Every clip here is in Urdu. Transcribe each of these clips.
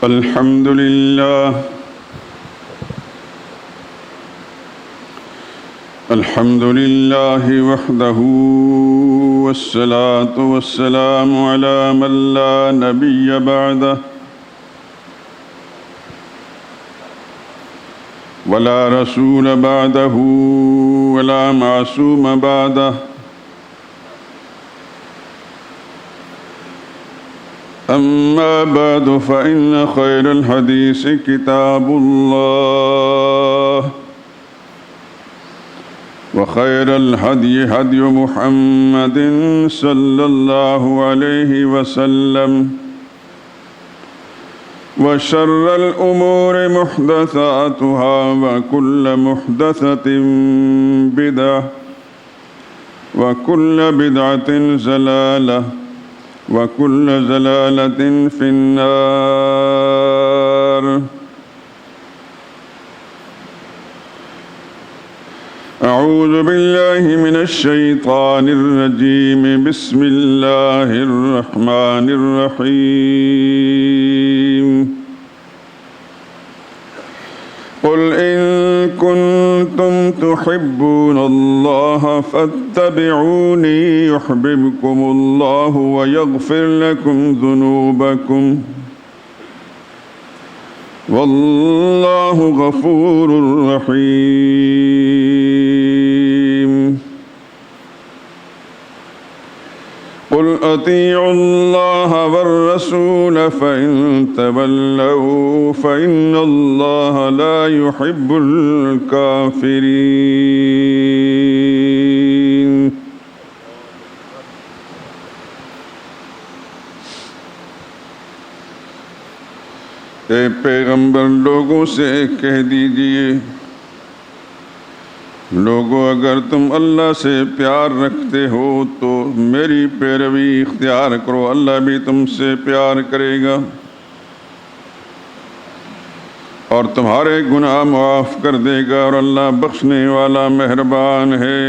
الحمد لله وحده والصلاة والسلام على من لا نبي بعده ولا رسول بعده ولا معصوم بعده أما بعد فإن خير الحديث كتاب الله وخير الهدي هدي محمد صلى الله عليه وسلم وشر الأمور محدثاتها وكل محدثة بدعة وكل بدعة ضلالة وكل ضلالة في النار. أعوذ بالله من الشيطان الرجيم. بسم الله الرحمن الرحيم. قل إن كنتم تحبون الله فاتبعوني يحببكم الله ويغفر لكم ذنوبكم والله غفور رحيم. قل أطيعوا الله والرسول فإن تولوا فإن الله لا يحب الكافرين. اے پیغمبر لوگوں سے کہہ دیجئے، لوگو اگر تم اللہ سے پیار رکھتے ہو تو میری پیروی اختیار کرو، اللہ بھی تم سے پیار کرے گا اور تمہارے گناہ معاف کر دے گا، اور اللہ بخشنے والا مہربان ہے۔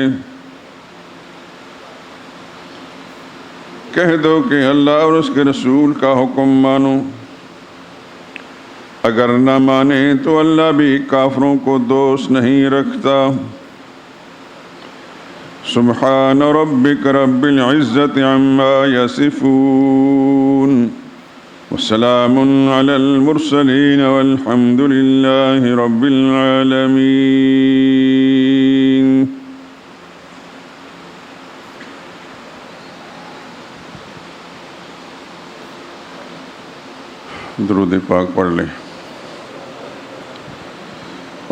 کہہ دو کہ اللہ اور اس کے رسول کا حکم مانو، اگر نہ مانے تو اللہ بھی کافروں کو دوست نہیں رکھتا۔ سبحان ربک رب العزة عما یصفون وسلام علی المرسلین والحمد للہ رب العالمین۔ درود پاک پڑھ لیں۔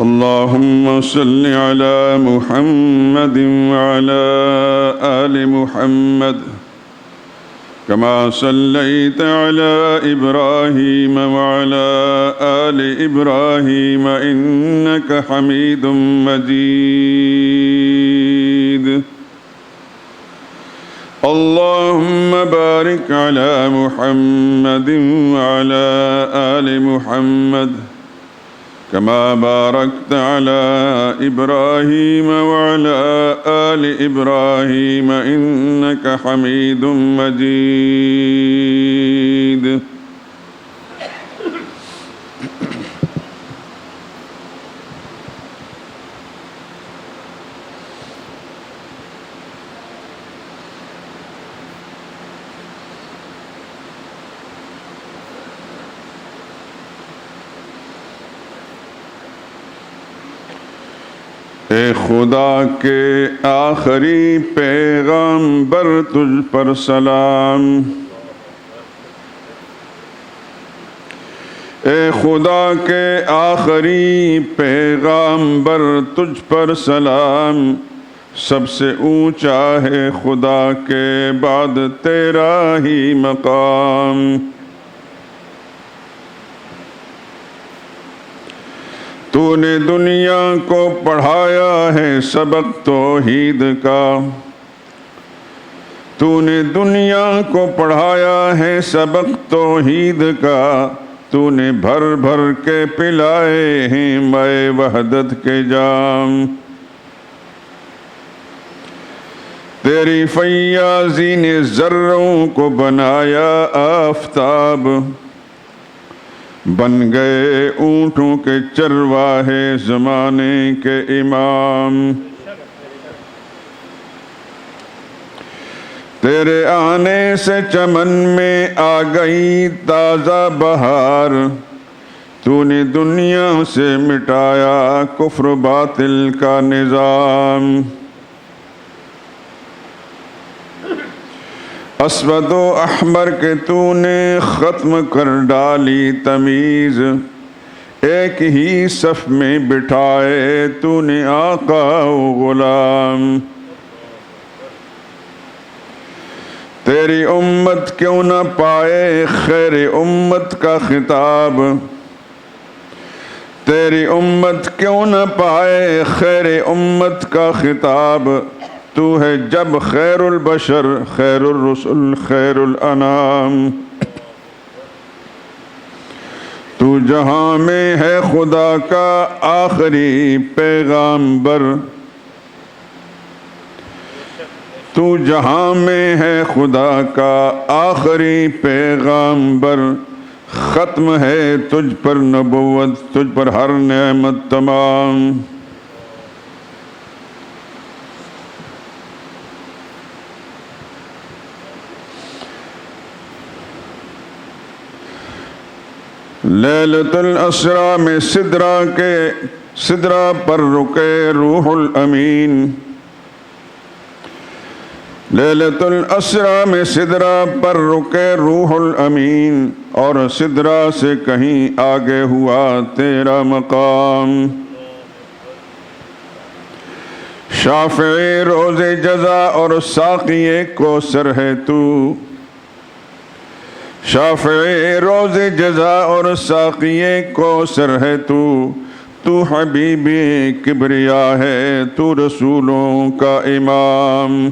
اللهم صل على محمد وعلى آل محمد كما صليت على إبراهيم وعلى آل إبراهيم إنك حميد مجيد. اللهم بارك على محمد وعلى آل محمد كما باركت على إبراهيم وعلى آل إبراهيم إنك حميد مجيد. اے خدا کے آخری پیغمبر تجھ پر سلام، اے خدا کے آخری پیغمبر تجھ پر سلام، سب سے اونچا ہے خدا کے بعد تیرا ہی مقام۔ تو نے دنیا کو پڑھایا ہے سبق توحید کا، تو نے دنیا کو پڑھایا ہے سبق توحید کا، تو نے بھر بھر کے پلائے ہیں مے وحدت کے جام۔ تیری فیاضی نے ذروں کو بنایا آفتاب، بن گئے اونٹوں کے چرواہے زمانے کے امام۔ تیرے آنے سے چمن میں آ گئی تازہ بہار، تو نے دنیا سے مٹایا کفر باطل کا نظام۔ اسود و احمر کے تو نے ختم کر ڈالی تمیز، ایک ہی صف میں بٹھائے تو نے آقا و غلام۔ تیری امت کیوں نہ پائے خیر امت کا خطاب، تیری امت کیوں نہ پائے خیر امت کا خطاب، تو ہے جب خیر البشر خیر الرسل خیر الانام۔ تو جہاں میں ہے خدا کا آخری پیغامبر، تو جہاں میں ہے خدا کا آخری پیغامبر، ختم ہے تجھ پر نبوت تجھ پر ہر نعمت تمام۔ لیلۃ الاسریٰ میں سدرہ پر رکے روح الامین، لیلۃ الاسریٰ میں سدرہ پر رکے روح الامین، اور سدرہ سے کہیں آگے ہوا تیرا مقام۔ شافعِ روز جزا اور ساقی کوثر ہے تو، شافعِ روز جزا اور ساقی کوثر ہے تو، تو حبیب کبریا ہے تو رسولوں کا امام۔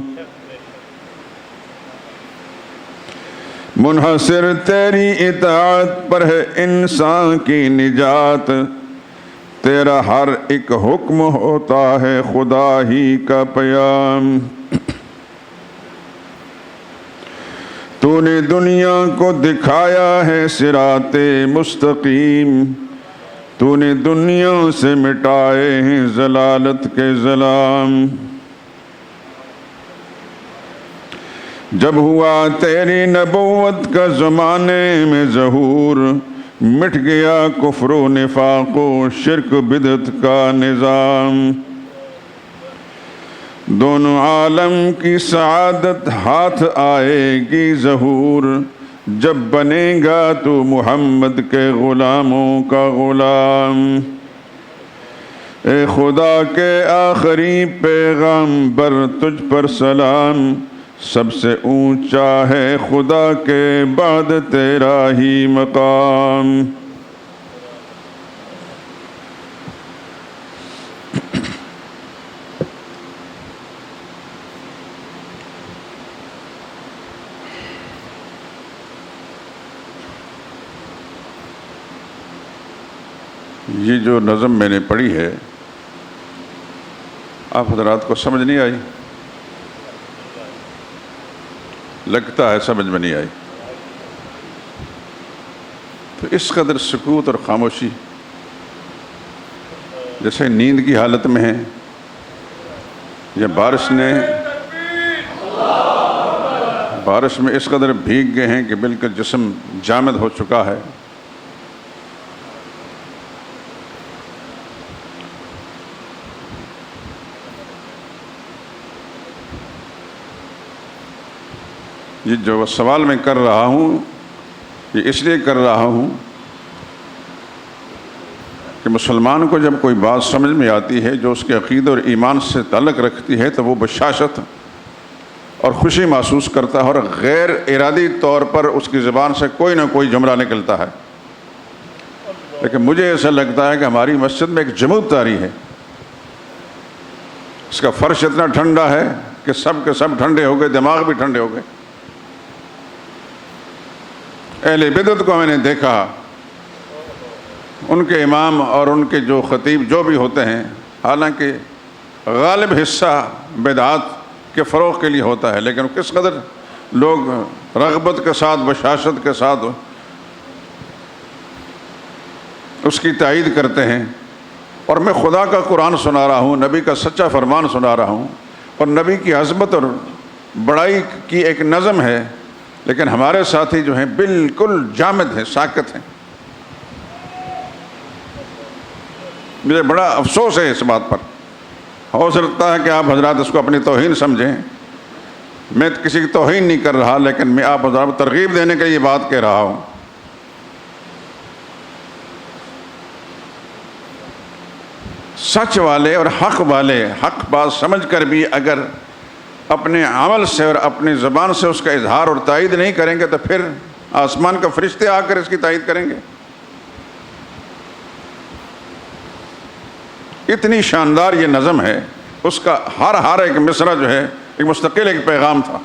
منحصر تیری اطاعت پر ہے انسان کی نجات، تیرا ہر ایک حکم ہوتا ہے خدا ہی کا پیام۔ تو نے دنیا کو دکھایا ہے صراط مستقیم، تو نے دنیا سے مٹائے ہیں ضلالت کے ظلام۔ جب ہوا تیری نبوت کا زمانے میں ظہور، مٹ گیا کفر و نفاق و شرک بدعت کا نظام۔ دونوں عالم کی سعادت ہاتھ آئے گی ظہور، جب بنے گا تو محمد کے غلاموں کا غلام۔ اے خدا کے آخری پیغامبر تجھ پر سلام، سب سے اونچا ہے خدا کے بعد تیرا ہی مقام۔ یہ جو نظم میں نے پڑھی ہے آپ حضرات کو سمجھ نہیں آئی؟ لگتا ہے سمجھ میں نہیں آئی۔ تو اس قدر سکوت اور خاموشی جیسے نیند کی حالت میں ہے، یا بارش میں اس قدر بھیگ گئے ہیں کہ بالکل جسم جامد ہو چکا ہے۔ یہ جو سوال میں کر رہا ہوں یہ اس لیے کر رہا ہوں کہ مسلمان کو جب کوئی بات سمجھ میں آتی ہے جو اس کے عقیدے اور ایمان سے تعلق رکھتی ہے تو وہ بشاشت اور خوشی محسوس کرتا ہے، اور غیر ارادی طور پر اس کی زبان سے کوئی نہ کوئی جملہ نکلتا ہے۔ لیکن مجھے ایسا لگتا ہے کہ ہماری مسجد میں ایک جمود طاری ہے، اس کا فرش اتنا ٹھنڈا ہے کہ سب کے سب ٹھنڈے ہو گئے، دماغ بھی ٹھنڈے ہو گئے۔ اہل بدعت کو میں نے دیکھا، ان کے امام اور ان کے جو خطیب جو بھی ہوتے ہیں، حالانکہ غالب حصہ بدعات کے فروغ کے لیے ہوتا ہے، لیکن کس قدر لوگ رغبت کے ساتھ بشاشت کے ساتھ اس کی تائید کرتے ہیں، اور میں خدا کا قرآن سنا رہا ہوں، نبی کا سچا فرمان سنا رہا ہوں، اور نبی کی عظمت اور بڑائی کی ایک نظم ہے، لیکن ہمارے ساتھی جو ہیں بالکل جامد ہیں، ساکت ہیں۔ مجھے بڑا افسوس ہے اس بات پر۔ ہو سکتا ہے کہ آپ حضرات اس کو اپنی توہین سمجھیں، میں کسی کی توہین نہیں کر رہا، لیکن میں آپ حضرات کو ترغیب دینے کے لیے یہ بات کہہ رہا ہوں۔ سچ والے اور حق والے حق بات سمجھ کر بھی اگر اپنے عمل سے اور اپنی زبان سے اس کا اظہار اور تائید نہیں کریں گے تو پھر آسمان کا فرشتے آ کر اس کی تائید کریں گے۔ اتنی شاندار یہ نظم ہے، اس کا ہر ایک مصرع جو ہے ایک مستقل ایک پیغام تھا۔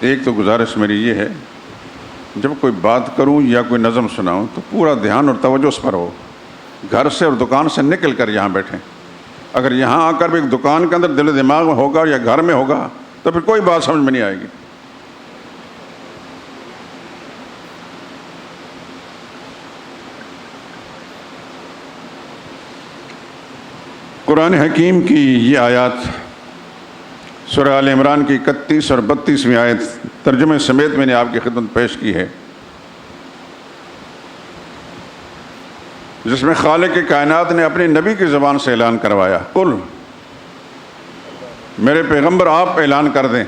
ایک تو گزارش میری یہ ہے، جب کوئی بات کروں یا کوئی نظم سناؤں تو پورا دھیان اور توجہ اس پر ہو۔ گھر سے اور دکان سے نکل کر یہاں بیٹھیں۔ اگر یہاں آ کر بھی ایک دکان کے اندر دل و دماغ میں ہوگا یا گھر میں ہوگا تو پھر کوئی بات سمجھ میں نہیں آئے گی۔ قرآن حکیم کی یہ آیات سورہ آل عمران کی 31 اور 32ویں آیت ترجمے سمیت میں نے آپ کی خدمت پیش کی ہے، جس میں خالق کائنات نے اپنے نبی کی زبان سے اعلان کروایا، قل، میرے پیغمبر آپ اعلان کر دیں۔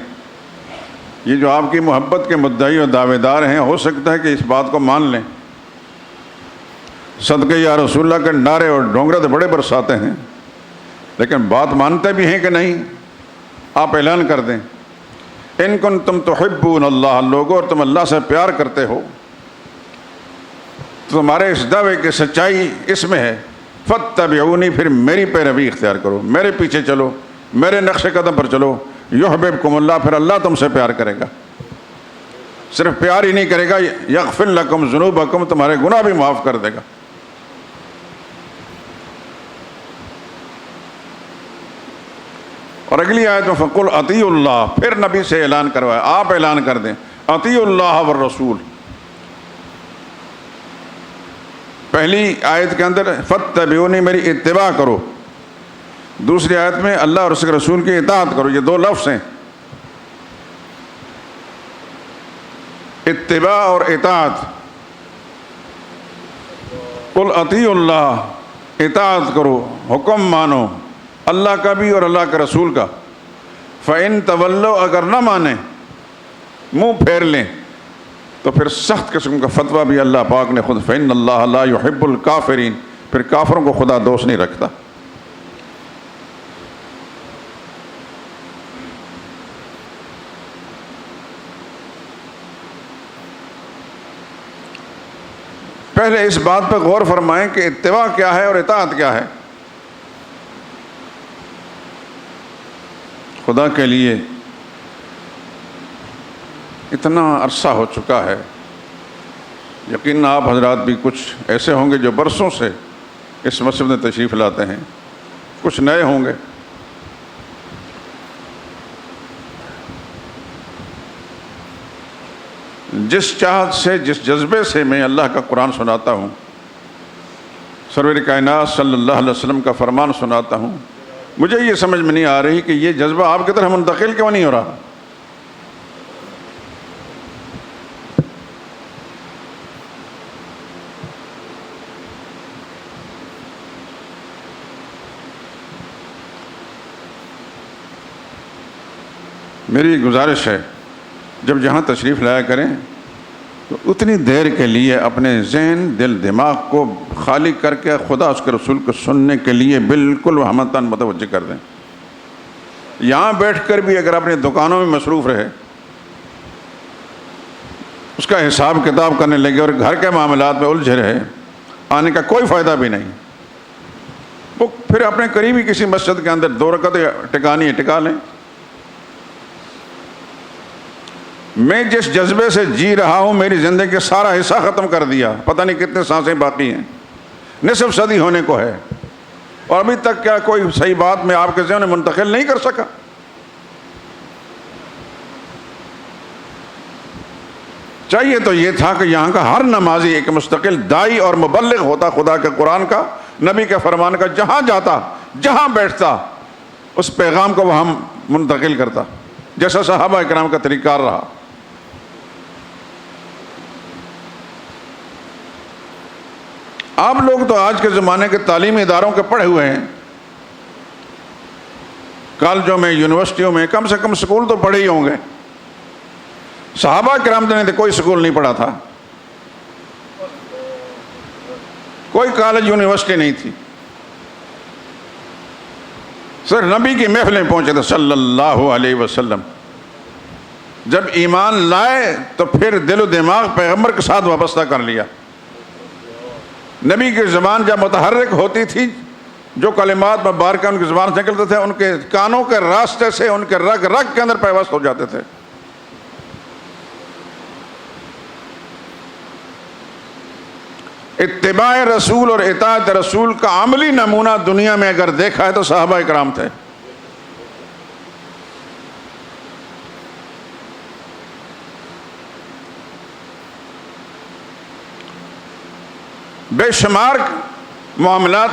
یہ جو آپ کی محبت کے مدعی اور دعوے دار ہیں، ہو سکتا ہے کہ اس بات کو مان لیں، صدقے یا رسول اللہ کے نعرے اور ڈونگرے تو بڑے برساتے ہیں، لیکن بات مانتے بھی ہیں کہ نہیں؟ آپ اعلان کر دیں، ان کنتم تحبون اللہ، لوگوں اور تم اللہ سے پیار کرتے ہو تو تمہارے اس دعوے کی سچائی اس میں ہے، فاتبعونی، پھر میری پیروی اختیار کرو، میرے پیچھے چلو، میرے نقش قدم پر چلو، یحببکم اللہ، پھر اللہ تم سے پیار کرے گا۔ صرف پیار ہی نہیں کرے گا، یغفر لکم ذنوبکم، تمہارے گناہ بھی معاف کر دے گا۔ اور اگلی آیت میں فقل اطیعوا اللہ، پھر نبی سے اعلان کروایا، آپ اعلان کر دیں، اطیعوا اللہ والرسول۔ پہلی آیت کے اندر فاتبعونی، میری اتباع کرو، دوسری آیت میں اللہ اور اس کے رسول کی اطاعت کرو۔ یہ دو لفظ ہیں، اتباع اور اطاعت۔ قل اطیعوا اللہ، اطاعت کرو، حکم مانو اللہ کا بھی اور اللہ کے رسول کا۔ فَإِن تَوَلَّوْا، اگر نہ مانیں، منہ پھیر لیں، تو پھر سخت قسم کا فتویٰ بھی اللہ پاک نے خود، فَإِنَّ اللَّهَ لَا يُحِبُّ الْكَافِرِينَ، پھر کافروں کو خدا دوست نہیں رکھتا۔ پہلے اس بات پہ غور فرمائیں کہ اتباع کیا ہے اور اطاعت کیا ہے۔ خدا کے لیے اتنا عرصہ ہو چکا ہے، یقیناً آپ حضرات بھی کچھ ایسے ہوں گے جو برسوں سے اس مسجد میں تشریف لاتے ہیں، کچھ نئے ہوں گے۔ جس چاہت سے، جس جذبے سے میں اللہ کا قرآن سناتا ہوں، سرور کائنات صلی اللہ علیہ وسلم کا فرمان سناتا ہوں، مجھے یہ سمجھ میں نہیں آ رہی کہ یہ جذبہ آپ کی طرح منتقل کیوں نہیں ہو رہا۔ میری گزارش ہے، جب جہاں تشریف لایا کریں تو اتنی دیر کے لیے اپنے ذہن، دل، دماغ کو خالی کر کے خدا اس کے رسول کو سننے کے لیے بالکل ہمتاً متوجہ کر دیں۔ یہاں بیٹھ کر بھی اگر اپنی دکانوں میں مصروف رہے، اس کا حساب کتاب کرنے لگے اور گھر کے معاملات میں الجھے رہے، آنے کا کوئی فائدہ بھی نہیں۔ وہ پھر اپنے قریبی کسی مسجد کے اندر 2 رکعت ٹکانی ہے، ٹکا لیں۔ میں جس جذبے سے جی رہا ہوں میری زندگی کا سارا حصہ ختم کر دیا، پتہ نہیں کتنے سانسیں باقی ہیں، نصف صدی ہونے کو ہے، اور ابھی تک کیا کوئی صحیح بات میں آپ کے ذہن میں منتقل نہیں کر سکا۔ چاہیے تو یہ تھا کہ یہاں کا ہر نمازی ایک مستقل داعی اور مبلغ ہوتا خدا کے قرآن کا، نبی کے فرمان کا، جہاں جاتا جہاں بیٹھتا اس پیغام کو وہ منتقل کرتا، جیسا صحابہ اکرام کا طریقہ کار رہا۔ آپ لوگ تو آج کے زمانے کے تعلیمی اداروں کے پڑھے ہوئے ہیں، کالجوں میں، یونیورسٹیوں میں، کم سے کم سکول تو پڑھے ہی ہوں گے۔ صحابہ کرام نے تو کوئی سکول نہیں پڑھا تھا، کوئی کالج یونیورسٹی نہیں تھی، صرف نبی کی محفلیں پہنچے تھے صلی اللہ علیہ وسلم۔ جب ایمان لائے تو پھر دل و دماغ پیغمبر کے ساتھ وابستہ کر لیا۔ نبی کی زبان جب متحرک ہوتی تھی، جو کلمات مبارکہ ان کی زبان سے نکلتے تھے ان کے کانوں کے راستے سے ان کے رگ رگ کے اندر پیوست ہو جاتے تھے۔ اتباع رسول اور اطاعت رسول کا عملی نمونہ دنیا میں اگر دیکھا ہے تو صحابہ کرام تھے۔ بے شمار معاملات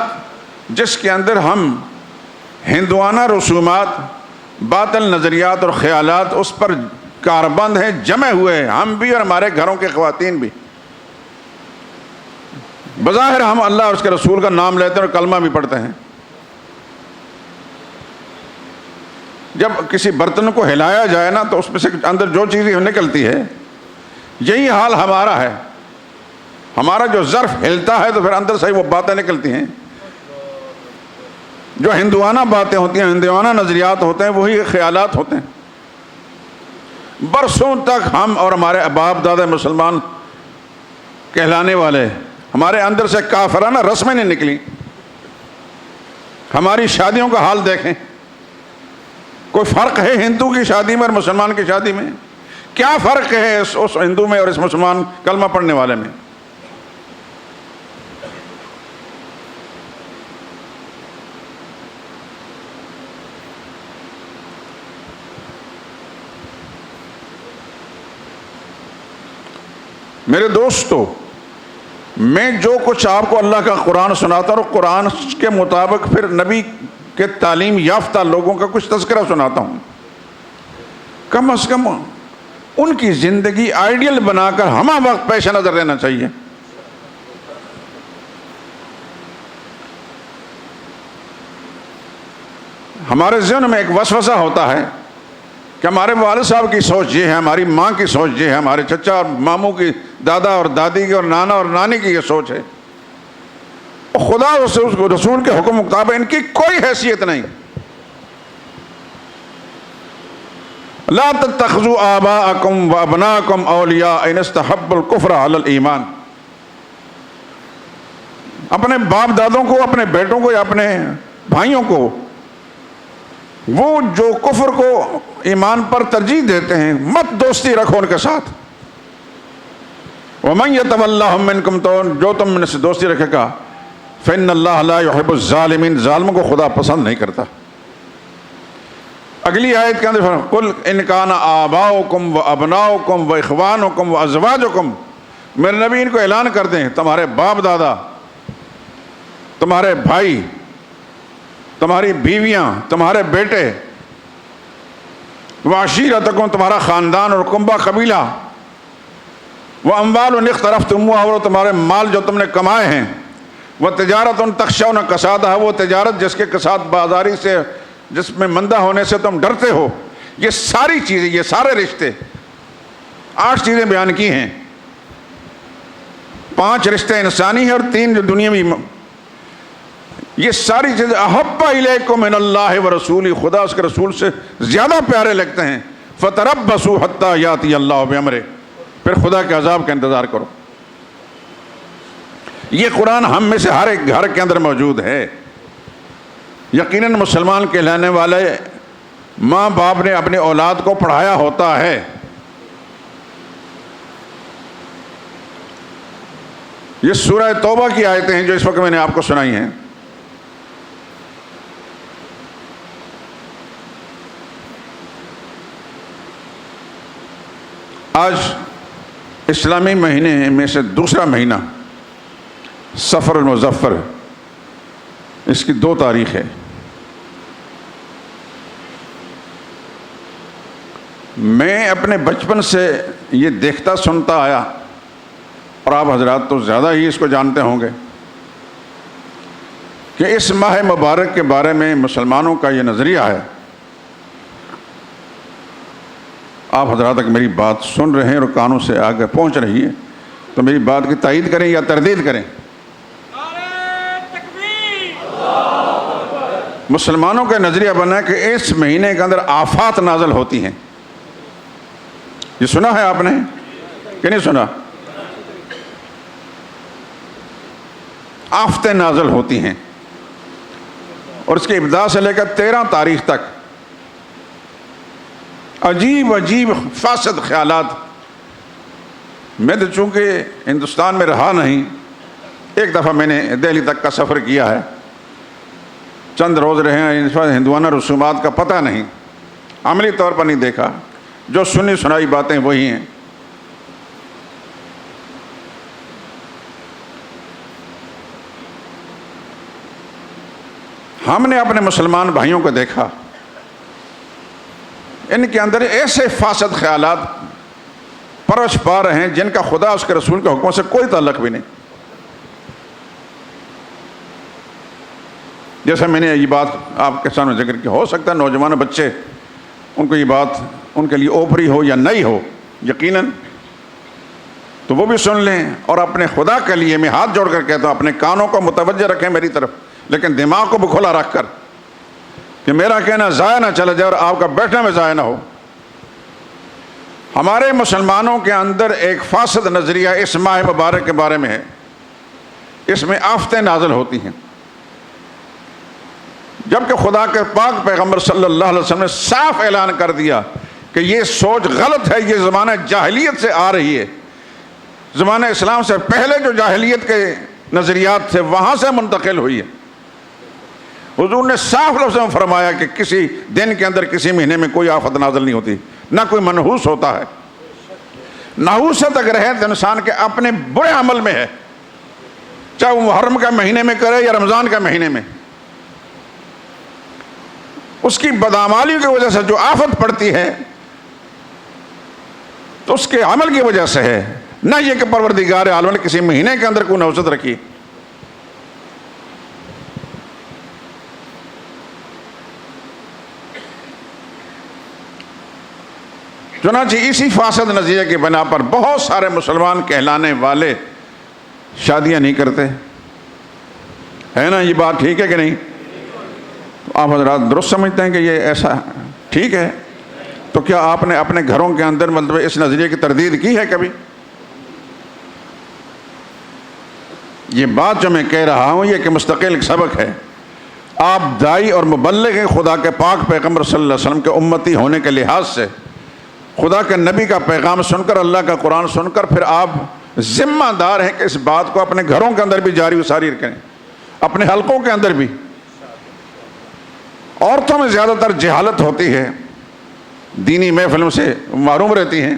جس کے اندر ہم ہندوانہ رسومات، باطل نظریات اور خیالات اس پر کاربند ہیں، جمع ہوئے ہیں، ہم بھی اور ہمارے گھروں کے خواتین بھی۔ بظاہر ہم اللہ اور اس کے رسول کا نام لیتے ہیں اور کلمہ بھی پڑھتے ہیں، جب کسی برتن کو ہلایا جائے نا تو اس میں سے اندر جو چیزیں نکلتی ہے، یہی حال ہمارا ہے۔ ہمارا جو ظرف ہلتا ہے تو پھر اندر سے وہ باتیں نکلتی ہیں، جو ہندوانہ باتیں ہوتی ہیں، ہندوانہ نظریات ہوتے ہیں، وہی خیالات ہوتے ہیں۔ برسوں تک ہم اور ہمارے باپ دادا مسلمان کہلانے والے، ہمارے اندر سے کافرانہ رسمیں نہیں نکلی۔ ہماری شادیوں کا حال دیکھیں، کوئی فرق ہے ہندو کی شادی میں اور مسلمان کی شادی میں؟ کیا فرق ہے اس ہندو میں اور اس مسلمان کلمہ پڑھنے والے میں؟ میرے دوستو، میں جو کچھ آپ کو اللہ کا قرآن سناتا ہوں، قرآن کے مطابق پھر نبی کے تعلیم یافتہ لوگوں کا کچھ تذکرہ سناتا ہوں۔ کم از کم ان کی زندگی آئیڈیل بنا کر ہمہ وقت پیش نظر رہنا چاہیے۔ ہمارے ذہن میں ایک وسوسہ ہوتا ہے کہ ہمارے والد صاحب کی سوچ یہ ہے، ہماری ماں کی سوچ یہ ہے، ہمارے چچا اور ماموں کی، دادا اور دادی کی اور نانا اور نانی کی یہ سوچ ہے۔ خدا اور رسول کے حکم مطابق ان کی کوئی حیثیت نہیں۔ لا تتخذوا آباءکم وابناءکم اولیاء ان استحبوا الکفر علی الایمان۔ اپنے باپ دادوں کو، اپنے بیٹوں کو یا اپنے بھائیوں کو، وہ جو کفر کو ایمان پر ترجیح دیتے ہیں، مت دوستی رکھو ان کے ساتھ۔ وَمَن يَتَوَلَّهُم مِّنكُمْ، تو جو تم میں سے دوستی رکھے گا، فَإِنَّ اللَّهَ لَا يُحِبُّ الظَّالِمِينَ، ظالموں کو خدا پسند نہیں کرتا۔ اگلی آیت کے اندر قُلْ إِنْ كَانَ آبَاؤُكُمْ وَأَبْنَاؤُكُمْ وَإِخْوَانُكُمْ وَأَزْوَاجُكُمْ، میرے نبی ان کو اعلان کر دیں، تمہارے باپ دادا، تمہارے بھائی، تمہاری بیویاں، تمہارے بیٹے، وعشیرتکم، تمہارا خاندان اور کنبہ قبیلہ، واموال اقترفتموها، اور تمہارے مال جو تم نے کمائے ہیں، وتجارت تخشون کسادها، وہ تجارت جس کے کساد بازاری سے، جس میں مندہ ہونے سے تم ڈرتے ہو۔ یہ ساری چیزیں، یہ سارے رشتے، 8 چیزیں بیان کی ہیں۔ 5 رشتے انسانی ہیں اور 3 جو دنیاوی۔ یہ ساری چیزیں احب الیکم من اللہ ورسولہ، خدا اس کے رسول سے زیادہ پیارے لگتے ہیں۔ فتربصوا حتی یاتی اللہ بامرہ، پھر خدا کے عذاب کا انتظار کرو۔ یہ قرآن ہم میں سے ہر ایک گھر کے اندر موجود ہے۔ یقیناً مسلمان کہلانے والے ماں باپ نے اپنی اولاد کو پڑھایا ہوتا ہے، یہ سورہ توبہ کی آیتیں ہیں جو اس وقت میں نے آپ کو سنائی ہیں. آج اسلامی مہینے میں سے دوسرا مہینہ صفر المظفر، اس کی 2 تاریخ ہے. میں اپنے بچپن سے یہ دیکھتا سنتا آیا، اور آپ حضرات تو زیادہ ہی اس کو جانتے ہوں گے، کہ اس ماہ مبارک کے بارے میں مسلمانوں کا یہ نظریہ ہے. آپ حضرات اگر میری بات سن رہے ہیں اور کانوں سے آگے پہنچ رہی ہے تو میری بات کی تائید کریں یا تردید کریں. مسلمانوں کا نظریہ بنا کہ اس مہینے کے اندر آفات نازل ہوتی ہیں. یہ سنا ہے آپ نے کہ نہیں سنا؟ آفتیں نازل ہوتی ہیں، اور اس کی ابتدا سے لے کر 13 تاریخ تک عجیب عجیب فاسد خیالات. میں تو چونکہ ہندوستان میں رہا نہیں، ایک دفعہ میں نے دہلی تک کا سفر کیا ہے، چند روز رہے ہیں، اس وقت ہندوانہ رسومات کا پتہ نہیں، عملی طور پر نہیں دیکھا، جو سنی سنائی باتیں وہی ہیں. ہم نے اپنے مسلمان بھائیوں کو دیکھا، ان کے اندر ایسے فاسد خیالات پرش پا رہے ہیں جن کا خدا اس کے رسول کے حکموں سے کوئی تعلق بھی نہیں. جیسا میں نے یہ بات آپ کے سامنے ذکر کی، ہو سکتا ہے نوجوان بچے ان کو یہ بات ان کے لیے اوپری ہو یا نہیں ہو، یقیناً تو وہ بھی سن لیں. اور اپنے خدا کے لیے میں ہاتھ جوڑ کر کہتا ہوں، اپنے کانوں کو متوجہ رکھیں میری طرف، لیکن دماغ کو بھی کھلا رکھ کر، کہ میرا کہنا ضائع نہ چلا جائے اور آپ کا بیٹھنا میں ضائع نہ ہو. ہمارے مسلمانوں کے اندر ایک فاسد نظریہ اس ماہ مبارک کے بارے میں ہے. اس میں آفتیں نازل ہوتی ہیں، جبکہ خدا کے پاک پیغمبر صلی اللہ علیہ وسلم نے صاف اعلان کر دیا کہ یہ سوچ غلط ہے، یہ زمانہ جاہلیت سے آ رہی ہے. زمانہ اسلام سے پہلے جو جاہلیت کے نظریات تھے وہاں سے منتقل ہوئی ہے. حضور نے صاف لفظوں میں فرمایا کہ کسی دن کے اندر کسی مہینے میں کوئی آفت نازل نہیں ہوتی، نہ کوئی منحوس ہوتا ہے. نحوست اگر ہے تو انسان کے اپنے برے عمل میں ہے، چاہے وہ محرم کا مہینے میں کرے یا رمضان کا مہینے میں. اس کی بدعمالی کی وجہ سے جو آفت پڑتی ہے تو اس کے عمل کی وجہ سے ہے، نہ یہ کہ پروردگار عالم نے کسی مہینے کے اندر کوئی نحوست رکھی. چنانچہ اسی فاسد نظریے کی بنا پر بہت سارے مسلمان کہلانے والے شادیاں نہیں کرتے. ہے نا؟ یہ بات ٹھیک ہے کہ نہیں؟ آپ حضرات درست سمجھتے ہیں کہ یہ ایسا ٹھیک ہے؟ تو کیا آپ نے اپنے گھروں کے اندر مطلب اس نظریے کی تردید کی ہے کبھی؟ یہ بات جو میں کہہ رہا ہوں یہ کہ مستقل ایک سبق ہے. آپ داعی اور مبلغ خدا کے پاک پیغمبر صلی اللہ علیہ وسلم کے امتی ہونے کے لحاظ سے خدا کے نبی کا پیغام سن کر، اللہ کا قرآن سن کر، پھر آپ ذمہ دار ہیں کہ اس بات کو اپنے گھروں کے اندر بھی جاری و ساری رکھیں، اپنے حلقوں کے اندر بھی. عورتوں میں زیادہ تر جہالت ہوتی ہے، دینی محفلوں سے محروم رہتی ہیں.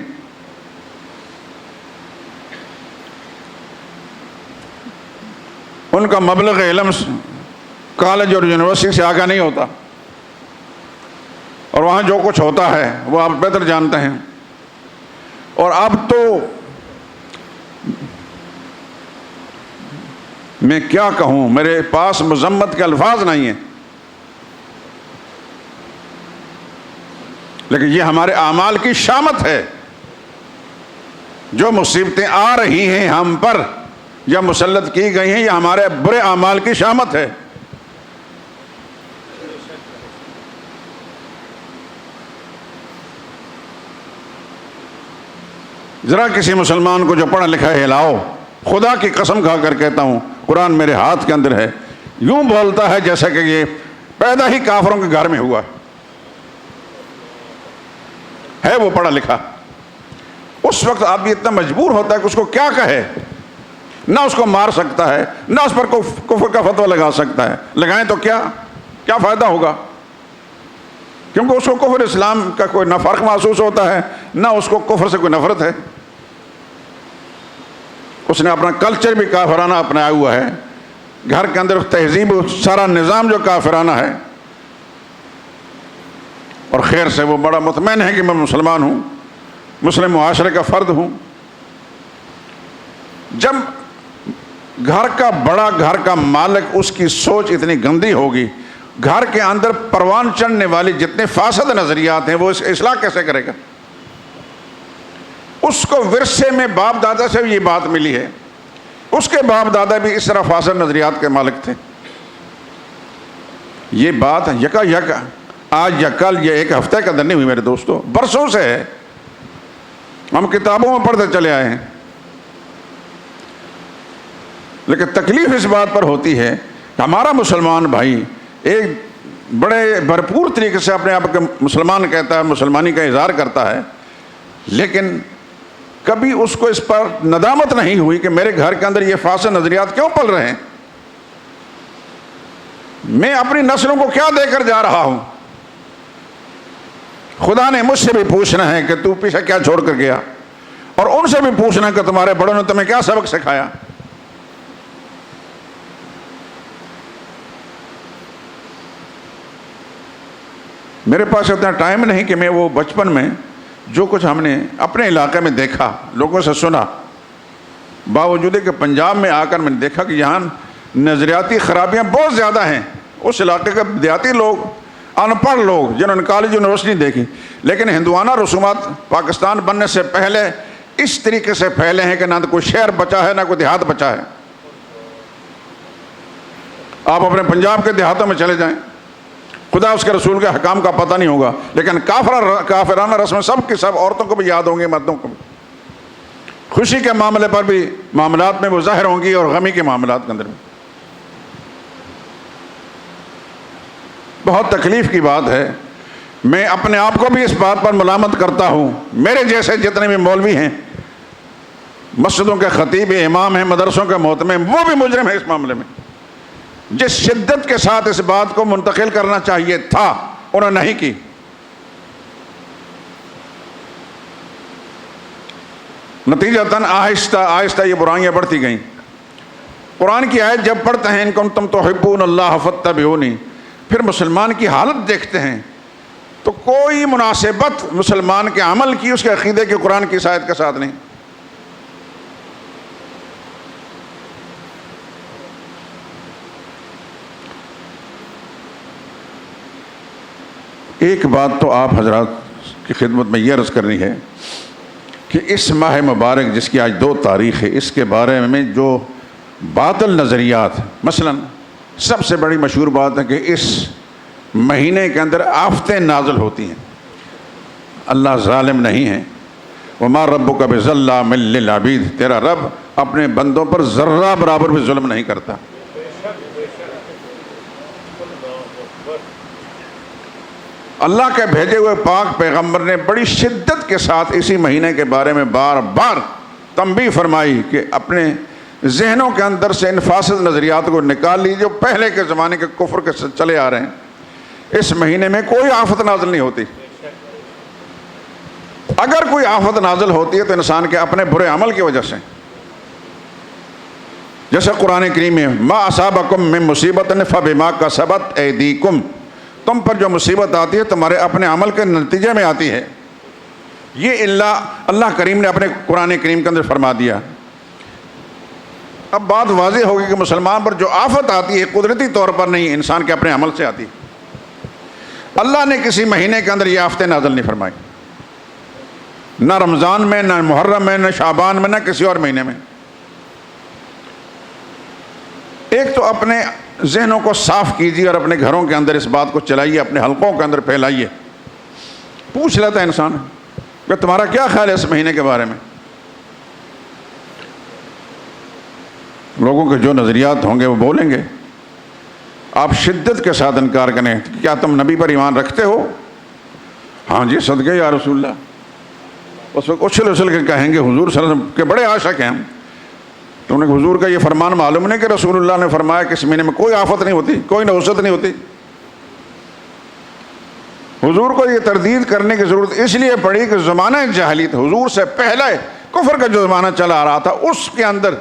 ان کا مبلغ علم کالج اور یونیورسٹی سے آگاہ نہیں ہوتا، اور وہاں جو کچھ ہوتا ہے وہ آپ بہتر جانتے ہیں. اور اب تو میں کیا کہوں، میرے پاس مذمت کے الفاظ نہیں ہیں، لیکن یہ ہمارے اعمال کی شامت ہے. جو مصیبتیں آ رہی ہیں ہم پر یا مسلط کی گئی ہیں، یہ ہمارے برے اعمال کی شامت ہے. ذرا کسی مسلمان کو جو پڑھا لکھا ہے ہلاؤ، خدا کی قسم کھا کر کہتا ہوں، قرآن میرے ہاتھ کے اندر ہے، یوں بولتا ہے جیسا کہ یہ پیدا ہی کافروں کے گھر میں ہوا ہے وہ پڑھا لکھا. اس وقت آدمی اتنا مجبور ہوتا ہے کہ اس کو کیا کہے. نہ اس کو مار سکتا ہے، نہ اس پر کفر کا فتویٰ لگا سکتا ہے۔ لگائیں تو کیا فائدہ ہوگا؟ کیونکہ اس کو کفر اسلام کا کوئی نہ فرق محسوس ہوتا ہے، نہ اس کو کفر سے کوئی نفرت ہے۔ اس نے اپنا کلچر بھی کافرانہ اپنایا ہوا ہے، گھر کے اندر تہذیب سارا نظام جو کافرانہ ہے، اور خیر سے وہ بڑا مطمئن ہے کہ میں مسلمان ہوں، مسلم معاشرے کا فرد ہوں۔ جب گھر کا بڑا، گھر کا مالک، اس کی سوچ اتنی گندی ہوگی، گھر کے اندر پروان چڑھنے والی جتنے فاسد نظریات ہیں وہ اس اصلاح کیسے کرے گا؟ اس کو ورثے میں باپ دادا سے بھی یہ بات ملی ہے، اس کے باپ دادا بھی اس طرح فاسد نظریات کے مالک تھے۔ یہ بات یکا یک آج یا کل، یہ ایک ہفتے کا اندر نہیں ہوئی میرے دوستو، برسوں سے ہے، ہم کتابوں میں پڑھتے چلے آئے ہیں۔ لیکن تکلیف اس بات پر ہوتی ہے کہ ہمارا مسلمان بھائی ایک بڑے بھرپور طریقے سے اپنے آپ کو مسلمان کہتا ہے، مسلمانی کا اظہار کرتا ہے، لیکن کبھی اس کو اس پر ندامت نہیں ہوئی کہ میرے گھر کے اندر یہ فاسد نظریات کیوں پل رہے ہیں، میں اپنی نسلوں کو کیا دے کر جا رہا ہوں۔ خدا نے مجھ سے بھی پوچھنا ہے کہ تو پیچھے کیا چھوڑ کر گیا، اور ان سے بھی پوچھنا ہے کہ تمہارے بڑوں نے تمہیں کیا سبق سکھایا۔ میرے پاس اتنا ٹائم نہیں کہ میں وہ بچپن میں جو کچھ ہم نے اپنے علاقے میں دیکھا، لوگوں سے سنا، باوجود کہ پنجاب میں آ کر میں نے دیکھا کہ یہاں نظریاتی خرابیاں بہت زیادہ ہیں۔ اس علاقے کے دیہاتی لوگ، ان پڑھ لوگ جنہوں نے کالج یونیورسٹی دیکھی، لیکن ہندوانہ رسومات پاکستان بننے سے پہلے اس طریقے سے پھیلے ہیں کہ نہ تو کوئی شہر بچا ہے، نہ کوئی دیہات بچا ہے۔ آپ اپنے پنجاب کے دیہاتوں میں چلے جائیں، خدا اس کے رسول کے حکام کا پتہ نہیں ہوگا، لیکن کافرانہ رسمیں سب کی سب عورتوں کو بھی یاد ہوں گی، مردوں کو بھی۔ خوشی کے معاملے پر بھی معاملات میں وہ ظاہر ہوں گی، اور غمی کے معاملات کے اندر بھی۔ بہت تکلیف کی بات ہے، میں اپنے آپ کو بھی اس بات پر ملامت کرتا ہوں، میرے جیسے جتنے بھی مولوی ہیں، مسجدوں کے خطیب، امام ہیں، مدرسوں کے محتمم، وہ بھی مجرم ہیں اس معاملے میں۔ جس شدت کے ساتھ اس بات کو منتقل کرنا چاہیے تھا، انہوں نے نہیں کی۔ نتیجتاً آہستہ آہستہ یہ برائیاں بڑھتی گئیں۔ قرآن کی آیت جب پڑھتے ہیں ان کنتم تحبون اللہ فاتبعونی، پھر مسلمان کی حالت دیکھتے ہیں تو کوئی مناسبت مسلمان کے عمل کی، اس کے عقیدے کی قرآن کی اس آیت کے ساتھ نہیں۔ ایک بات تو آپ حضرات کی خدمت میں یہ عرض کرنی ہے کہ اس ماہ مبارک جس کی آج 2 تاریخ ہے، اس کے بارے میں جو باطل نظریات، مثلا سب سے بڑی مشہور بات ہے کہ اس مہینے کے اندر آفتیں نازل ہوتی ہیں۔ اللہ ظالم نہیں ہے، وما ربک بظلام للعبید، تیرا رب اپنے بندوں پر ذرہ برابر بھی ظلم نہیں کرتا۔ اللہ کے بھیجے ہوئے پاک پیغمبر نے بڑی شدت کے ساتھ اسی مہینے کے بارے میں بار بار تنبیہ فرمائی کہ اپنے ذہنوں کے اندر سے ان فاسد نظریات کو نکال لیجیے جو پہلے کے زمانے کے کفر کے چلے آ رہے ہیں۔ اس مہینے میں کوئی آفت نازل نہیں ہوتی، اگر کوئی آفت نازل ہوتی ہے تو انسان کے اپنے برے عمل کی وجہ سے، جیسے قرآن کریم میں ما اصابکم من مصیبت فبما کسبت ایدیکم، تم پر جو مصیبت آتی ہے تمہارے اپنے عمل کے نتیجے میں آتی ہے۔ یہ اللہ کریم نے اپنے قرآن کریم کے اندر فرما دیا۔ اب بات واضح ہوگی کہ مسلمان پر جو آفت آتی ہے قدرتی طور پر نہیں، انسان کے اپنے عمل سے آتی ہے۔ اللہ نے کسی مہینے کے اندر یہ آفتیں نازل نہیں فرمائی، نہ رمضان میں، نہ محرم میں، نہ شعبان میں، نہ کسی اور مہینے میں۔ ایک تو اپنے ذہنوں کو صاف کیجیے اور اپنے گھروں کے اندر اس بات کو چلائیے، اپنے حلقوں کے اندر پھیلائیے۔ پوچھ لیتا ہے انسان کہ تمہارا کیا خیال ہے اس مہینے کے بارے میں؟ لوگوں کے جو نظریات ہوں گے وہ بولیں گے۔ آپ شدت کے ساتھ انکار کریں، کیا تم نبی پر ایمان رکھتے ہو؟ ہاں جی صدقے یا رسول اللہ۔ اس وقت اچھل اچھل کے کہیں گے حضور صلی اللہ علیہ وسلم کے بڑے عاشق ہیں ہم، تو انہیں حضور کا یہ فرمان معلوم نہیں کہ رسول اللہ نے فرمایا کہ اس مہینے میں کوئی آفت نہیں ہوتی، کوئی نحوست نہیں ہوتی؟ حضور کو یہ تردید کرنے کی ضرورت اس لیے پڑی کہ زمانہ جاہلیت، حضور سے پہلے کفر کا جو زمانہ چلا آ رہا تھا، اس کے اندر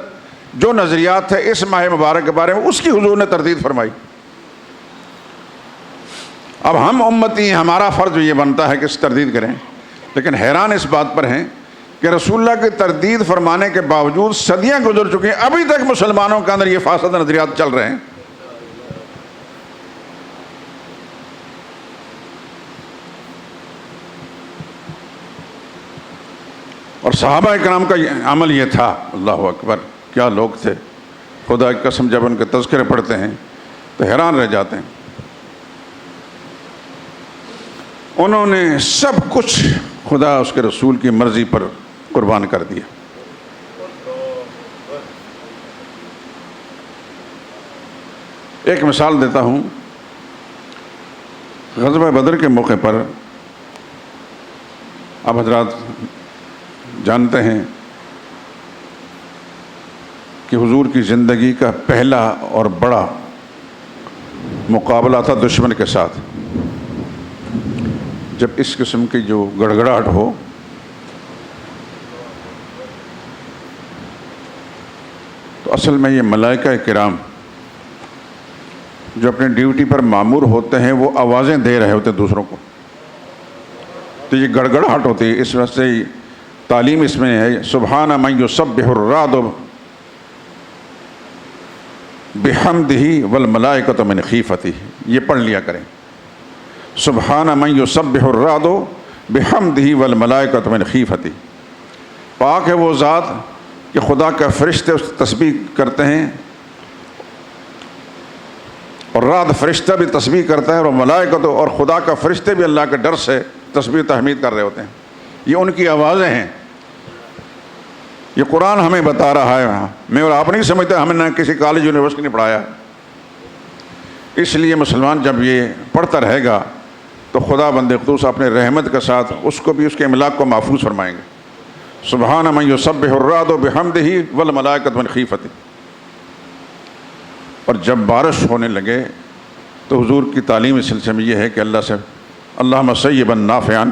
جو نظریات تھے اس ماہ مبارک کے بارے میں، اس کی حضور نے تردید فرمائی۔ اب ہم امتی ہیں، ہمارا فرض یہ بنتا ہے کہ اس تردید کریں، لیکن حیران اس بات پر ہیں کہ رسول اللہ کی تردید فرمانے کے باوجود صدیاں گزر چکی ہیں، ابھی تک مسلمانوں کے اندر یہ فاسد نظریات چل رہے ہیں۔ اور صحابہ کرام کا عمل یہ تھا، اللہ اکبر، کیا لوگ تھے، خدا کی قسم، جب ان کے تذکرے پڑھتے ہیں تو حیران رہ جاتے ہیں۔ انہوں نے سب کچھ خدا اس کے رسول کی مرضی پر قربان کر دیا۔ ایک مثال دیتا ہوں، غزوہ بدر کے موقع پر آپ حضرات جانتے ہیں کہ حضور کی زندگی کا پہلا اور بڑا مقابلہ تھا دشمن کے ساتھ۔ جب اس قسم کی جو گڑگڑاہٹ ہو، تو اصل میں یہ ملائکہ کرام جو اپنی ڈیوٹی پر مامور ہوتے ہیں، وہ آوازیں دے رہے ہوتے دوسروں کو، تو یہ گڑگڑاہٹ ہوتی ہے۔ اس وجہ سے تعلیم اس میں ہے، سبحان من یسبح الرعد بحمدہ والملائکۃ من خیفتہ، یہ پڑھ لیا کریں، سبحان من یسبح الرعد بحمدہ والملائکۃ من خیفتہ۔ پاک ہے وہ ذات کہ خدا کا فرشتے اس کی تسبیح کرتے ہیں، اور رعد فرشتہ بھی تسبیح کرتا ہے، اور ملائکۃ، اور خدا کا فرشتے بھی اللہ کے ڈر سے تسبیح تحمید کر رہے ہوتے ہیں۔ یہ ان کی آوازیں ہیں۔ یہ قرآن ہمیں بتا رہا ہے، میں اور آپ نہیں سمجھتے، ہمیں نہ کسی کالج یونیورسٹی نے پڑھایا۔ اس لیے مسلمان جب یہ پڑھتا رہے گا تو خدا بند قدوس اپنے رحمت کے ساتھ اس کو بھی، اس کے املاک کو محفوظ فرمائیں گے۔ سبحان من یسبح الرعد بحمدہ والملائکۃ من خیفتہ۔ اور جب بارش ہونے لگے تو حضور کی تعلیم اس سلسلے میں یہ ہے کہ اللہ سے اللہم صیبا نافعا،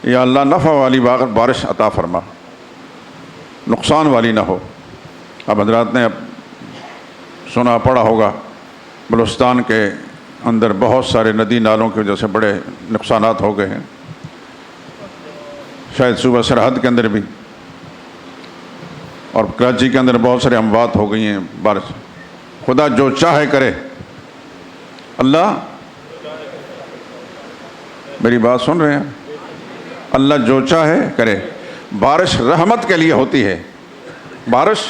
یا اللہ نفع والی بارش عطا فرما، نقصان والی نہ ہو۔ اب حضرات نے اب سنا پڑھا ہوگا، بلوچستان کے اندر بہت سارے ندی نالوں کی وجہ سے بڑے نقصانات ہو گئے ہیں، شاید صوبہ سرحد کے اندر بھی، اور کراچی کے اندر بہت سارے اموات ہو گئی ہیں بارش۔ خدا جو چاہے کرے، اللہ، میری بات سن رہے ہیں؟ اللہ جو چاہے کرے۔ بارش رحمت کے لیے ہوتی ہے، بارش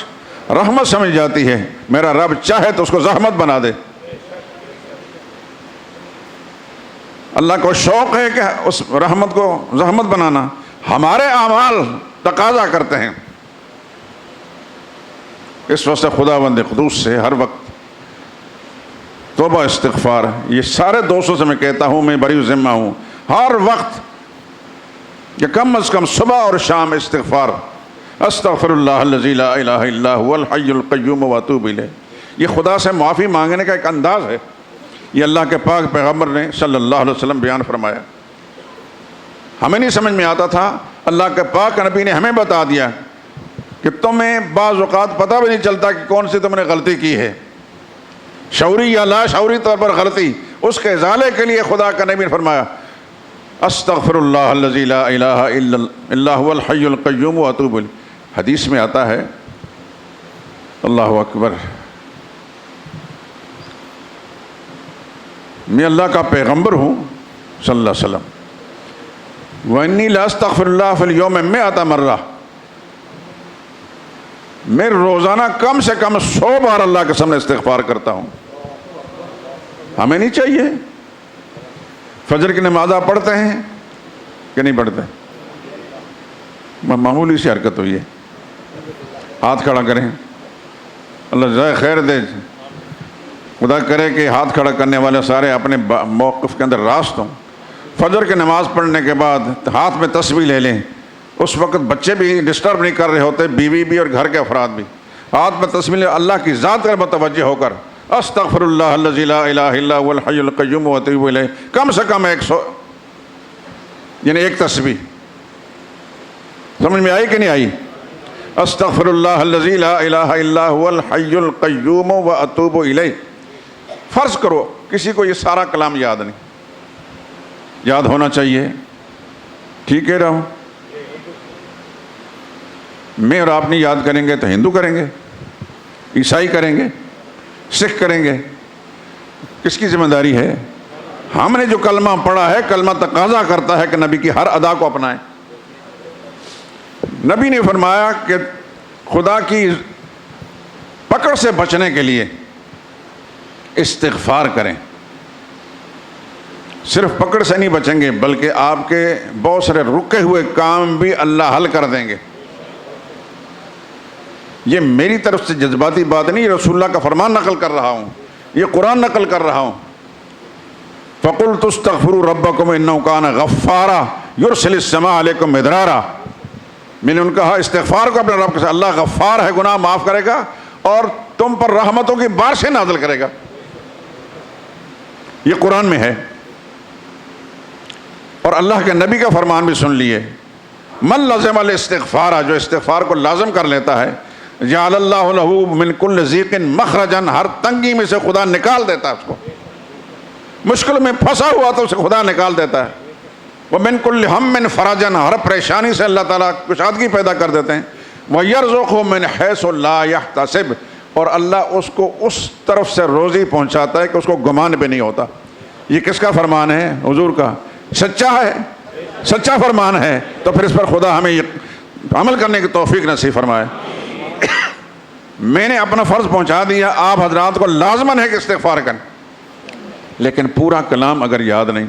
رحمت سمجھ جاتی ہے۔ میرا رب چاہے تو اس کو زحمت بنا دے۔ اللہ کو شوق ہے کہ اس رحمت کو زحمت بنانا، ہمارے اعمال تقاضا کرتے ہیں۔ اس وجہ سے خدا بند قدوس سے ہر وقت توبہ استغفار، یہ سارے دوستوں سے میں کہتا ہوں، میں بری ذمہ ہوں، ہر وقت کہ کم از کم صبح اور شام استغفار، استغفر اللہ الذی لا الہ الا هو الحی القیوم واتوب الیہ۔ یہ خدا سے معافی مانگنے کا ایک انداز ہے، یہ اللہ کے پاک پیغمبر نے صلی اللہ علیہ وسلم بیان فرمایا۔ ہمیں نہیں سمجھ میں آتا تھا، اللہ کے پاک نبی نے ہمیں بتا دیا کہ تمہیں بعض اوقات پتہ بھی نہیں چلتا کہ کون سی تم نے غلطی کی ہے، شعوری یا لا شعوری طور پر غلطی، اس کے ازالے کے لیے خدا کا نبی نے فرمایا استغفر اللہ الذی لا الہ الا هو الحی القیوم واتوب الیہ۔ حدیث میں آتا ہے، اللہ اکبر، میں اللہ کا پیغمبر ہوں صلی اللہ علیہ وسلم، وانی لا استغفر اللہ فی اليوم 100 مرہ، میں روزانہ کم سے کم 100 بار اللہ کے سامنے استغفار کرتا ہوں۔ ہمیں نہیں چاہیے؟ فجر کی نماز آپ پڑھتے ہیں کہ نہیں پڑھتے؟ معمولی سی حرکت ہوئی ہے، ہاتھ کھڑا کریں، اللہ جزائے خیر دے، خدا کرے کہ ہاتھ کھڑا کرنے والے سارے اپنے موقف کے اندر راست ہوں۔ فجر کی نماز پڑھنے کے بعد ہاتھ میں تسبیح لے لیں، اس وقت بچے بھی ڈسٹرب نہیں کر رہے ہوتے، بیوی بھی اور گھر کے افراد بھی، ہاتھ میں تسبیح اللہ کی ذات پر متوجہ ہو کر استغفر اللہ الذی لا الہ الا هو الحی القیوم واتوب الیہ، کم سے کم 100 یعنی ایک تسبیح. سمجھ میں آئی کہ نہیں آئی؟ استغفر اللہ الذی لا الہ الا هو الحی القیوم واتوب الیہ. فرض کرو کسی کو یہ سارا کلام یاد نہیں، یاد ہونا چاہیے، ٹھیک ہے رہو. میں اور آپ نہیں یاد کریں گے تو ہندو کریں گے، عیسائی کریں گے، سکھ کریں گے. کس کی ذمہ داری ہے؟ ہم نے جو کلمہ پڑھا ہے، کلمہ تقاضا کرتا ہے کہ نبی کی ہر ادا کو اپنائیں. نبی نے فرمایا کہ خدا کی پکڑ سے بچنے کے لیے استغفار کریں. صرف پکڑ سے نہیں بچیں گے بلکہ آپ کے بہت سارے رکے ہوئے کام بھی اللہ حل کر دیں گے. یہ میری طرف سے جذباتی بات نہیں، رسول اللہ کا فرمان نقل کر رہا ہوں، یہ قرآن نقل کر رہا ہوں. فَقُلْتُ اسْتَغْفِرُوا رَبَّكُمْ إِنَّهُ كَانَ غَفَّارًا يُرْسِلِ السَّمَاءَ عَلَيْكُمْ مِدْرَارًا. میں نے ان کہا استغفار کو اپنے رب کے ساتھ، اللہ غفار ہے، گناہ معاف کرے گا اور تم پر رحمتوں کی بارشیں نازل کرے گا. یہ قرآن میں ہے. اور اللہ کے نبی کا فرمان بھی سن لیے، من لزم الاستغفار، جو استغفار کو لازم کر لیتا ہے، جعل اللہ لہ من کل ضیق مخرجا، ہر تنگی میں سے خدا نکال دیتا ہے اس کو. مشکل میں پھنسا ہوا تو اسے خدا نکال دیتا ہے. ومن کل ہم فرجا، ہر پریشانی سے اللہ تعالیٰ کشادگی پیدا کر دیتے ہیں. ویرزقہ من حیث لا یحتسب، اور اللہ اس کو اس طرف سے روزی پہنچاتا ہے کہ اس کو گمان بھی نہیں ہوتا. یہ کس کا فرمان ہے؟ حضور کا. سچا ہے، سچا فرمان ہے، تو پھر اس پر خدا ہمیں عمل کرنے کی توفیق نصیب فرمائے. میں نے اپنا فرض پہنچا دیا، آپ حضرات کو لازماً ہے کہ استغفار کریں. لیکن پورا کلام اگر یاد نہیں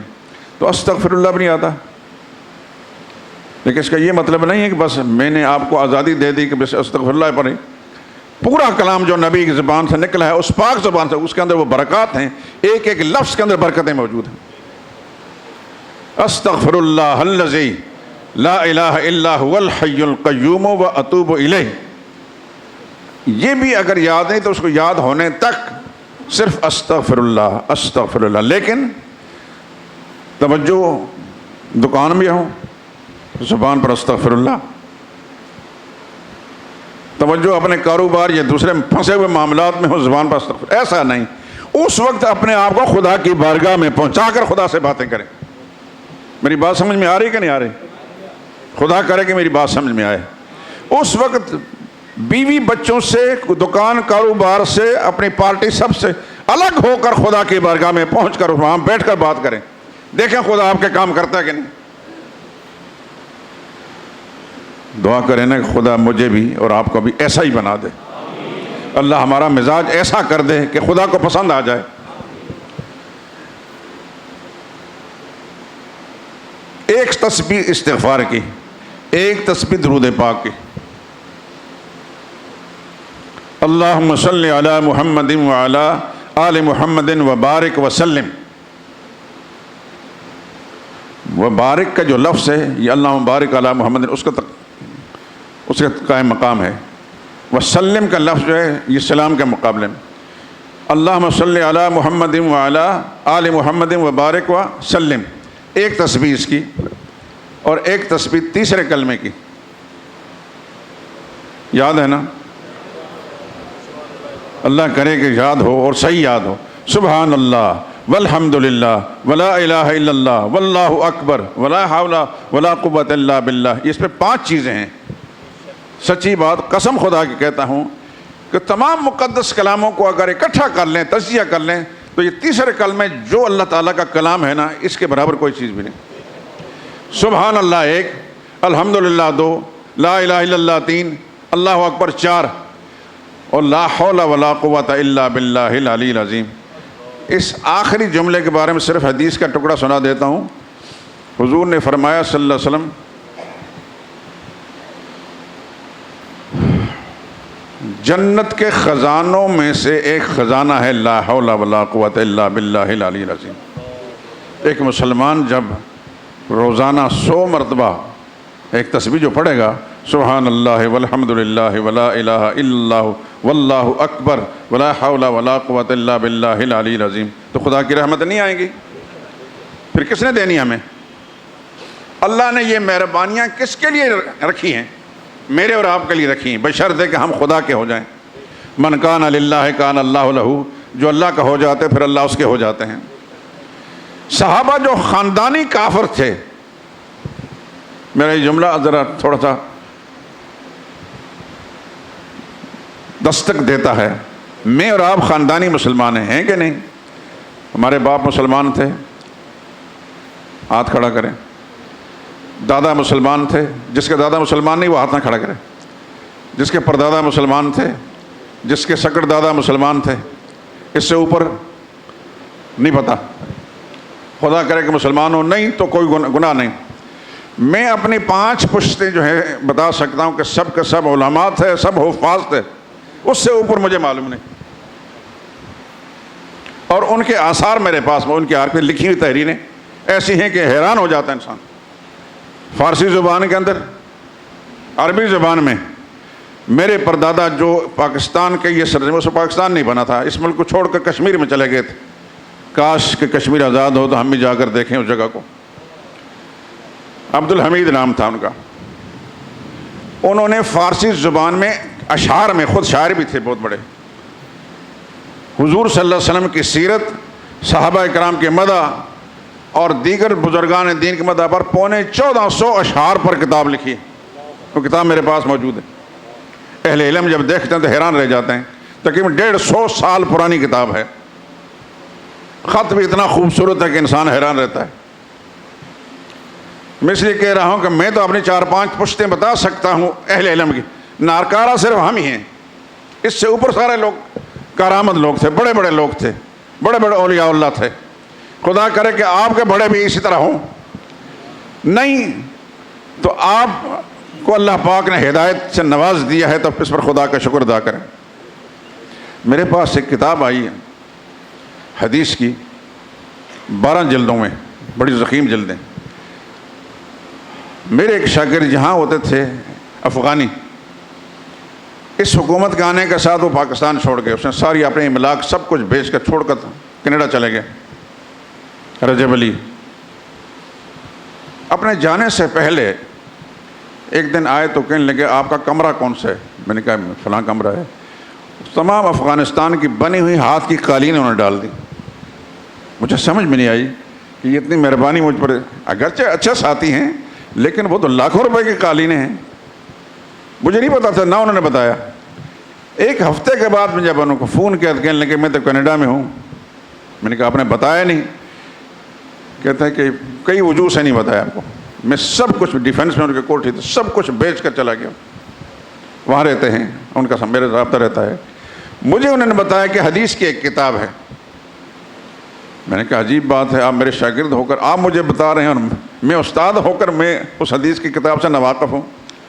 تو استغفر اللہ بھی نہیں آتا. لیکن اس کا یہ مطلب نہیں ہے کہ بس میں نے آپ کو آزادی دے دی کہ بس استغفر اللہ پڑھیں. پورا کلام جو نبی کی زبان سے نکلا ہے، اس پاک زبان سے، اس کے اندر وہ برکات ہیں، ایک ایک لفظ کے اندر برکتیں موجود ہیں. استغفر اللہ الذی لا الہ الا هو الحی القیوم واتوب الیہ. یہ بھی اگر یاد نہیں تو اس کو یاد ہونے تک صرف استغفر اللہ استغفر اللہ. لیکن توجہ، دکان میں ہوں زبان پر استغفر اللہ، توجہ اپنے کاروبار یا دوسرے پھنسے ہوئے معاملات میں ہو زبان پر استغفر. ایسا نہیں. اس وقت اپنے آپ کو خدا کی بارگاہ میں پہنچا کر خدا سے باتیں کریں. میری بات سمجھ میں آ رہی کہ نہیں آ رہی؟ خدا کرے کہ میری بات سمجھ میں آئے. اس وقت بیوی بچوں سے، دکان کاروبار سے، اپنی پارٹی سب سے الگ ہو کر خدا کی بارگاہ میں پہنچ کر وہاں بیٹھ کر بات کریں. دیکھیں خدا آپ کے کام کرتا ہے کہ نہیں. دعا کریں نا کہ خدا مجھے بھی اور آپ کو بھی ایسا ہی بنا دے. اللہ ہمارا مزاج ایسا کر دے کہ خدا کو پسند آ جائے. ایک تسبیح استغفار کی، ایک تسبیح درود پاک کی. اللہم صلی علی محمد وعلی آل محمد وبارک وسلم. وبارک کا جو لفظ ہے یہ اللہم بارک علی محمد، اس کا قائم مقام ہے. وسلم کا لفظ جو ہے یہ سلام کے مقابلے میں. اللہم صلی علی محمد وعلی آل محمد وبارک وسلم. ایک تسبیح اس کی، اور ایک تسبیح تیسرے کلمے کی. یاد ہے نا؟ اللہ کرے کہ یاد ہو اور صحیح یاد ہو. سبحان اللہ والحمد للہ ولا الہ الا اللہ واللہ اکبر ولا حول ولا قوت الا باللہ. اس پہ 5 چیزیں ہیں. سچی بات قسم خدا کی کہتا ہوں کہ تمام مقدس کلاموں کو اگر اکٹھا کر لیں، تجزیہ کر لیں، تو یہ تیسرے کلمے جو اللہ تعالیٰ کا کلام ہے نا، اس کے برابر کوئی چیز بھی نہیں. سبحان اللہ 1، الحمدللہ 2، لا الہ الا اللہ 3، اللہ اکبر 4، اور لا حول ولا قوت الا باللہ العلی العظیم. اس آخری جملے کے بارے میں صرف حدیث کا ٹکڑا سنا دیتا ہوں. حضور نے فرمایا صلی اللہ علیہ وسلم، جنت کے خزانوں میں سے ایک خزانہ ہے لا حول ولا قوت الا باللہ العلی العظیم. ایک مسلمان جب روزانہ 100 مرتبہ ایک تسبیح جو پڑھے گا سبحان اللہ والحمد للہ ولا الہ الا اللہ واللہ اکبر ولا حول ولا قوۃ الا باللہ العلی العظیم. تو خدا کی رحمت نہیں آئیں گی؟ پھر کس نے دینی ہمیں؟ اللہ نے یہ مہربانیاں کس کے لیے رکھی ہیں؟ میرے اور آپ کے لیے رکھی ہیں، بشرطے کہ ہم خدا کے ہو جائیں. من کان للہ کان اللہ لہ، جو اللہ کا ہو جاتے پھر اللہ اس کے ہو جاتے ہیں. صحابہ جو خاندانی کافر تھے، میرا یہ جملہ ذرا تھوڑا سا دستک دیتا ہے. میں اور آپ خاندانی مسلمان ہیں کہ نہیں؟ ہمارے باپ مسلمان تھے، ہاتھ کھڑا کریں. دادا مسلمان تھے، جس کے دادا مسلمان نہیں وہ ہاتھ نہ کھڑا کرے. جس کے پردادا مسلمان تھے، جس کے سکڑ دادا مسلمان تھے، اس سے اوپر نہیں پتا. خدا کرے کہ مسلمان ہو، نہیں تو کوئی گناہ نہیں. میں اپنی 5 پشتیں جو ہے بتا سکتا ہوں کہ سب کے سب علماء تھے، سب حفاظ تھے. اس سے اوپر مجھے معلوم نہیں. اور ان کے آثار میرے پاس، ان کی آرپیں لکھی ہوئی تحریریں ایسی ہیں کہ حیران ہو جاتا ہے انسان. فارسی زبان کے اندر، عربی زبان میں میرے پردادا جو پاکستان کے یہ سرزمین سے پاکستان نہیں بنا تھا، اس ملک کو چھوڑ کر کشمیر میں چلے گئے تھے. کاش کہ کشمیر آزاد ہو تو ہم بھی جا کر دیکھیں اس جگہ کو. عبدالحمید نام تھا ان کا. انہوں نے فارسی زبان میں اشعار میں، خود شاعر بھی تھے بہت بڑے، حضور صلی اللہ علیہ وسلم کی سیرت، صحابہ اکرام کے مدح اور دیگر بزرگان دین کے مدح پر 1450 اشعار پر کتاب لکھی ہے. وہ کتاب میرے پاس موجود ہے. اہل علم جب دیکھتے ہیں تو حیران رہ جاتے ہیں. تقریباً 150 سال پرانی کتاب ہے. خط بھی اتنا خوبصورت ہے کہ انسان حیران رہتا ہے. میں اس لیے کہہ رہا ہوں کہ میں تو اپنی 4-5 پشتیں بتا سکتا ہوں اہل علم کی. نارکارہ صرف ہم ہی ہیں، اس سے اوپر سارے لوگ کارآمد لوگ تھے، بڑے بڑے لوگ تھے، بڑے بڑے اولیاء اللہ تھے. خدا کرے کہ آپ کے بڑے بھی اسی طرح ہوں. نہیں تو آپ کو اللہ پاک نے ہدایت سے نواز دیا ہے تو اس پر خدا کا شکر ادا کریں. میرے پاس ایک کتاب آئی ہے حدیث کی، 12 جلدوں میں، بڑی ضخیم جلدیں. میرے ایک شاگرد جہاں ہوتے تھے افغانی، اس حکومت کے آنے کے ساتھ وہ پاکستان چھوڑ گئے. اس نے ساری اپنے املاک سب کچھ بیچ کر چھوڑ کر کینیڈا چلے گئے. رجب علی اپنے جانے سے پہلے ایک دن آئے تو کہنے لگے آپ کا کمرہ کون سا ہے؟ میں نے کہا فلاں کمرہ ہے. تمام افغانستان کی بنی ہوئی ہاتھ کی قالین انہوں نے ڈال دی. مجھے سمجھ میں نہیں آئی کہ یہ اتنی مہربانی مجھ پر. اگرچہ اچھے ساتھی ہیں لیکن وہ تو لاکھوں روپے کی قالینیں ہیں. مجھے نہیں پتا تھا، نہ انہوں نے بتایا. ایک ہفتے کے بعد میں جب انہوں کو فون کیا تو کہنے لگے میں تو کینیڈا میں ہوں. میں نے کہا آپ نے بتایا نہیں؟ کہتے ہیں کہ کئی وجوہ سے نہیں بتایا آپ کو. میں سب کچھ ڈیفینس میں ان کے کوٹھی تھے، سب کچھ بیچ کر چلا گیا. وہاں رہتے ہیں، ان کا میرے رابطہ رہتا ہے. مجھے انہوں نے بتایا کہ حدیث کی ایک کتاب ہے. میں نے کہا عجیب بات ہے، آپ میرے شاگرد ہو کر آپ مجھے بتا رہے ہیں اور میں استاد ہو کر میں اس حدیث کی کتاب سے ناواقف ہوں.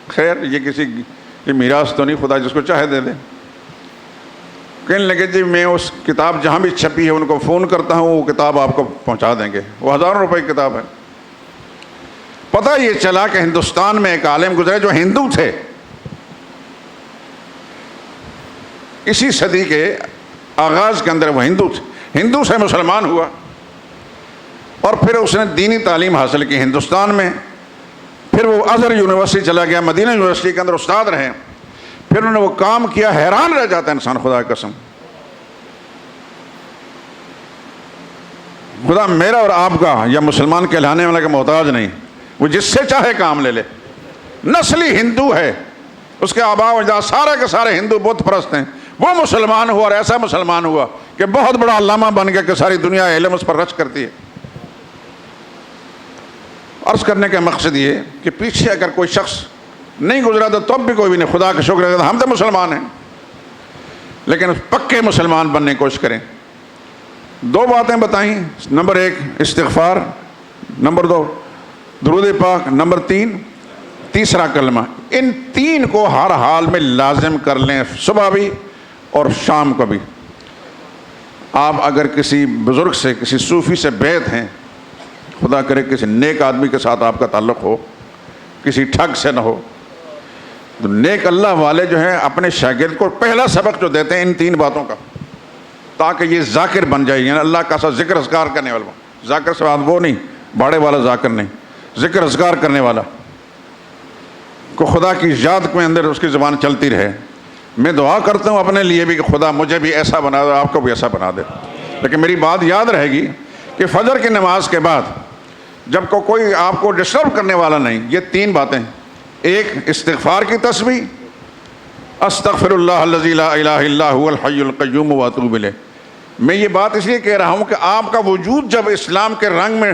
خیر یہ کسی یہ میراث تو نہیں، خدا جس کو چاہے دے دے. کہنے لگے جی میں اس کتاب جہاں بھی چھپی ہے ان کو فون کرتا ہوں، وہ کتاب آپ کو پہنچا دیں گے. وہ ہزاروں روپے کی کتاب ہے. پتہ یہ چلا کہ ہندوستان میں ایک عالم گزرے جو ہندو تھے، اسی صدی کے آغاز کے اندر وہ ہندو تھے. ہندو سے مسلمان ہوا اور پھر اس نے دینی تعلیم حاصل کی ہندوستان میں. پھر وہ ازہر یونیورسٹی چلا گیا، مدینہ یونیورسٹی کے اندر استاد رہے. پھر انہوں نے وہ کام کیا، حیران رہ جاتا ہے انسان. خدا کی قسم، خدا میرا اور آپ کا یا مسلمان کہلانے والا کا محتاج نہیں. وہ جس سے چاہے کام لے لے. نسلی ہندو ہے، اس کے آباء و اجداد سارے کے سارے ہندو بت پرست ہیں. وہ مسلمان ہوا اور ایسا مسلمان ہوا کہ بہت بڑا علامہ بن گیا کہ ساری دنیا علم اس پر رچ کرتی ہے. عرض کرنے کا مقصد یہ کہ پیچھے اگر کوئی شخص نہیں گزرا تو تب بھی کوئی بھی نہیں. خدا کا شکر ہے ہم تو مسلمان ہیں، لیکن پکے مسلمان بننے کی کوشش کریں. 2 باتیں بتائیں. نمبر 1 استغفار، نمبر 2 درود پاک، نمبر 3 تیسرا کلمہ. ان 3 کو ہر حال میں لازم کر لیں، صبح بھی اور شام کو بھی. آپ اگر کسی بزرگ سے، کسی صوفی سے بیعت ہیں، خدا کرے کسی نیک آدمی کے ساتھ آپ کا تعلق ہو، کسی ٹھگ سے نہ ہو. تو نیک اللہ والے جو ہیں اپنے شاگرد کو پہلا سبق جو دیتے ہیں ان 3 باتوں کا، تاکہ یہ ذاکر بن جائے، یعنی اللہ کا سا ذکر اذکار کرنے والا. ذاکر سے بعد وہ نہیں، باڑے والا ذاکر نہیں، ذکر اذکار کرنے والا کو خدا کی یاد کے اندر اس کی زبان چلتی رہے. میں دعا کرتا ہوں اپنے لیے بھی کہ خدا مجھے بھی ایسا بنا دے، آپ کو بھی ایسا بنا دے. لیکن میری بات یاد رہے گی کہ فجر کی نماز کے بعد جب کوئی آپ کو ڈسٹرب کرنے والا نہیں، یہ 3 باتیں: ایک استغفار کی تسبیح، استغفر اللہ الذی لا الہ الا هو الحی القیوم واتوب الیہ. میں یہ بات اس لیے کہہ رہا ہوں کہ آپ کا وجود جب اسلام کے رنگ میں،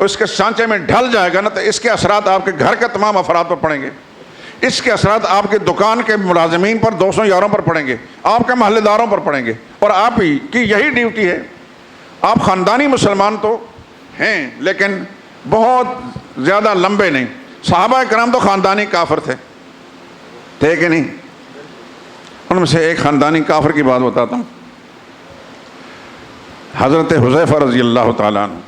اس کے سانچے میں ڈھل جائے گا نا، تو اس کے اثرات آپ کے گھر کے تمام افراد پر پڑیں گے، اس کے اثرات آپ کے دکان کے ملازمین پر، دوستوں یاروں پر پڑیں گے، آپ کے محلے داروں پر پڑیں گے. اور آپ ہی کی یہی ڈیوٹی ہے. آپ خاندانی مسلمان تو ہیں لیکن بہت زیادہ لمبے نہیں. صحابہ کرام تو خاندانی کافر تھے کہ نہیں؟ ان میں سے ایک خاندانی کافر کی بات بتاتا ہوں. حضرت حذیفہ رضی اللہ تعالیٰ عنہ،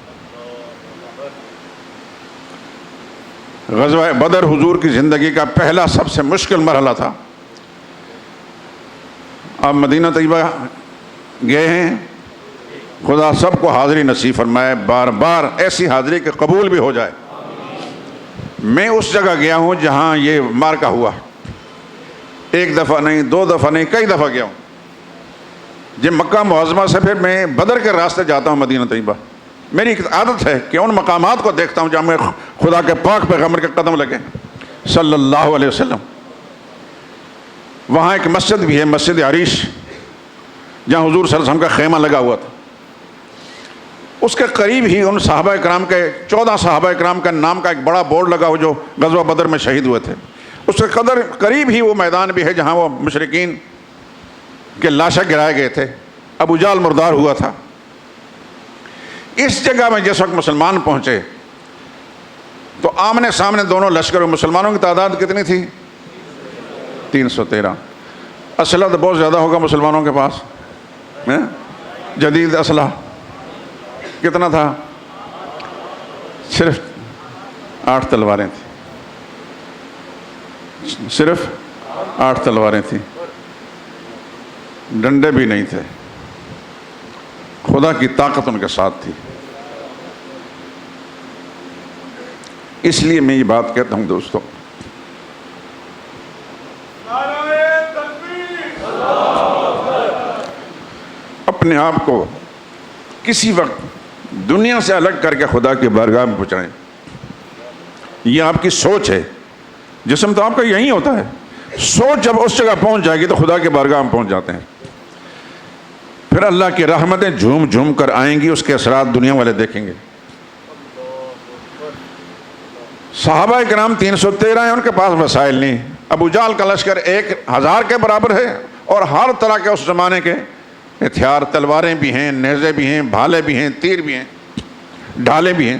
غزوہ بدر حضور کی زندگی کا پہلا سب سے مشکل مرحلہ تھا. آپ مدینہ طیبہ گئے ہیں، خدا سب کو حاضری نصیب فرمائے، بار بار ایسی حاضری کہ قبول بھی ہو جائے. میں اس جگہ گیا ہوں جہاں یہ مارکا ہوا، 1 دفعہ نہیں، 2 دفعہ نہیں، کئی دفعہ گیا ہوں. جب مکہ معظمہ سے پھر میں بدر کے راستے جاتا ہوں مدینہ طیبہ، میری ایک عادت ہے کہ ان مقامات کو دیکھتا ہوں جہاں میں خدا کے پاک پیغمبر کے قدم لگے صلی اللہ علیہ وسلم. وہاں ایک مسجد بھی ہے، مسجد عریش، جہاں حضور صلی اللہ علیہ وسلم کا خیمہ لگا ہوا تھا. اس کے قریب ہی ان صحابہ کرام کے 14 صحابہ کرام کا نام کا ایک بڑا بورڈ لگا ہوا جو غزوہ بدر میں شہید ہوئے تھے. اس کے قریب ہی وہ میدان بھی ہے جہاں وہ مشرکین کے لاشیں گرائے گئے تھے، ابو جہل مردار ہوا تھا. اس جگہ میں جس وقت مسلمان پہنچے تو آمنے سامنے دونوں لشکر، مسلمانوں کی تعداد کتنی تھی؟ 313. اسلحہ تو بہت زیادہ ہوگا مسلمانوں کے پاس، جدید اسلحہ کتنا تھا؟ صرف 8 تلواریں تھیں، صرف 8 تلواریں تھیں، ڈنڈے بھی نہیں تھے. خدا کی طاقت ان کے ساتھ تھی. اس لیے میں یہ بات کہتا ہوں دوستو، اپنے آپ کو کسی وقت دنیا سے الگ کر کے خدا کی بارگاہ میں پہنچائیں. یہ آپ کی سوچ ہے. جسم تو آپ کا یہی ہوتا ہے، سوچ جب اس جگہ پہنچ جائے گی تو خدا کی بارگاہ میں پہنچ جاتے ہیں. پھر اللہ کی رحمتیں جھوم جھوم کر آئیں گی، اس کے اثرات دنیا والے دیکھیں گے. صحابہ کرام 313 ہیں، ان کے پاس وسائل نہیں. ابو جہل کا لشکر 1000 کے برابر ہے، اور ہر طرح کے اس زمانے کے ہتھیار، تلواریں بھی ہیں، نیزے بھی ہیں، بھالے بھی ہیں، تیر بھی ہیں، ڈھالے بھی ہیں.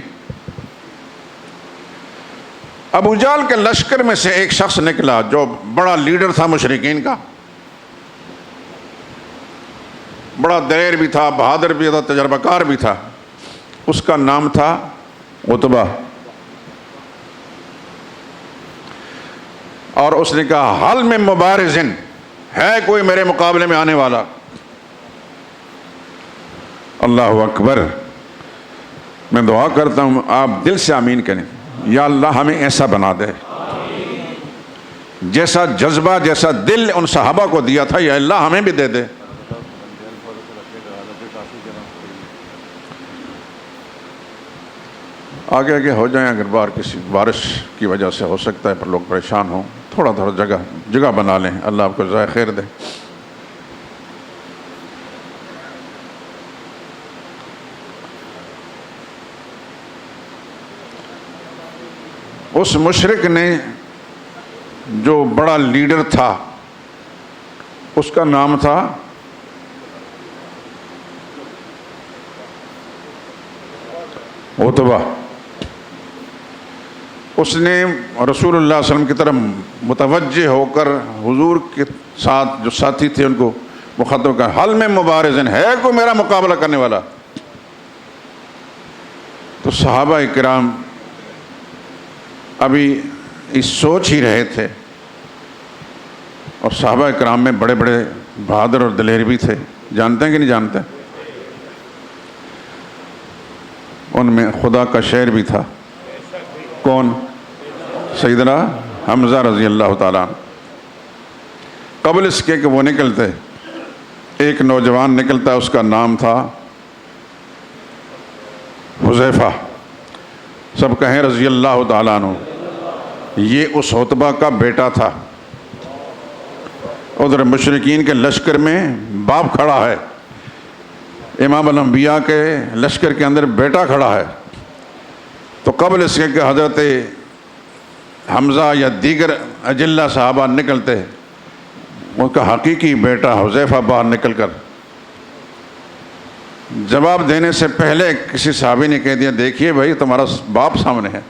ابو جہل کے لشکر میں سے ایک شخص نکلا جو بڑا لیڈر تھا مشرکین کا، بڑا دلیر بھی تھا، بہادر بھی تھا، تجربہ کار بھی تھا. اس کا نام تھا عتبہ. اور اس نے کہا حل من مبارزن، ہے کوئی میرے مقابلے میں آنے والا؟ اللہ اکبر. میں دعا کرتا ہوں آپ دل سے آمین کریں. یا اللہ ہمیں ایسا بنا دے جیسا جذبہ، جیسا دل ان صحابہ کو دیا تھا، یا اللہ ہمیں بھی دے دے. آگے آگے ہو جائیں، اگر باہر کسی بارش کی وجہ سے ہو سکتا ہے پر لوگ پریشان ہوں، تھوڑا تھوڑا جگہ بنا لیں. اللہ آپ کو جزائے خیر دے. اس مشرک نے جو بڑا لیڈر تھا، اس کا نام تھا عتبہ. اس نے رسول اللہ صلی اللہ علیہ وسلم کی طرف متوجہ ہو کر حضور کے ساتھ جو ساتھی تھے ان کو مخاطب کر، حل میں مبارزن، ہے کوئی میرا مقابلہ کرنے والا؟ تو صحابہ کرام ابھی اس سوچ ہی رہے تھے اور صحابہ کرام میں بڑے بڑے بہادر اور دلیر بھی تھے، جانتے ہیں کہ نہیں جانتے؟ ان میں خدا کا شعر بھی تھا، کون؟ سیدنا حمزہ رضی اللہ تعالیٰ عنہ۔ قبل اس کے کہ وہ نکلتے، ایک نوجوان نکلتا، اس کا نام تھا حذیفہ، سب کہیں رضی اللہ تعالیٰ عنہ۔ یہ اس عتبہ کا بیٹا تھا۔ ادھر مشرکین کے لشکر میں باپ کھڑا ہے، امام الانبیاء کے لشکر کے اندر بیٹا کھڑا ہے، تو قبل اس کے کہ حضرت حمزہ یا دیگر اجلہ صحابہ نکلتے، ان کا حقیقی بیٹا حذیفہ باہر نکل کر جواب دینے سے پہلے کسی صحابی نے کہہ دیا، دیکھیے بھائی تمہارا باپ سامنے ہے۔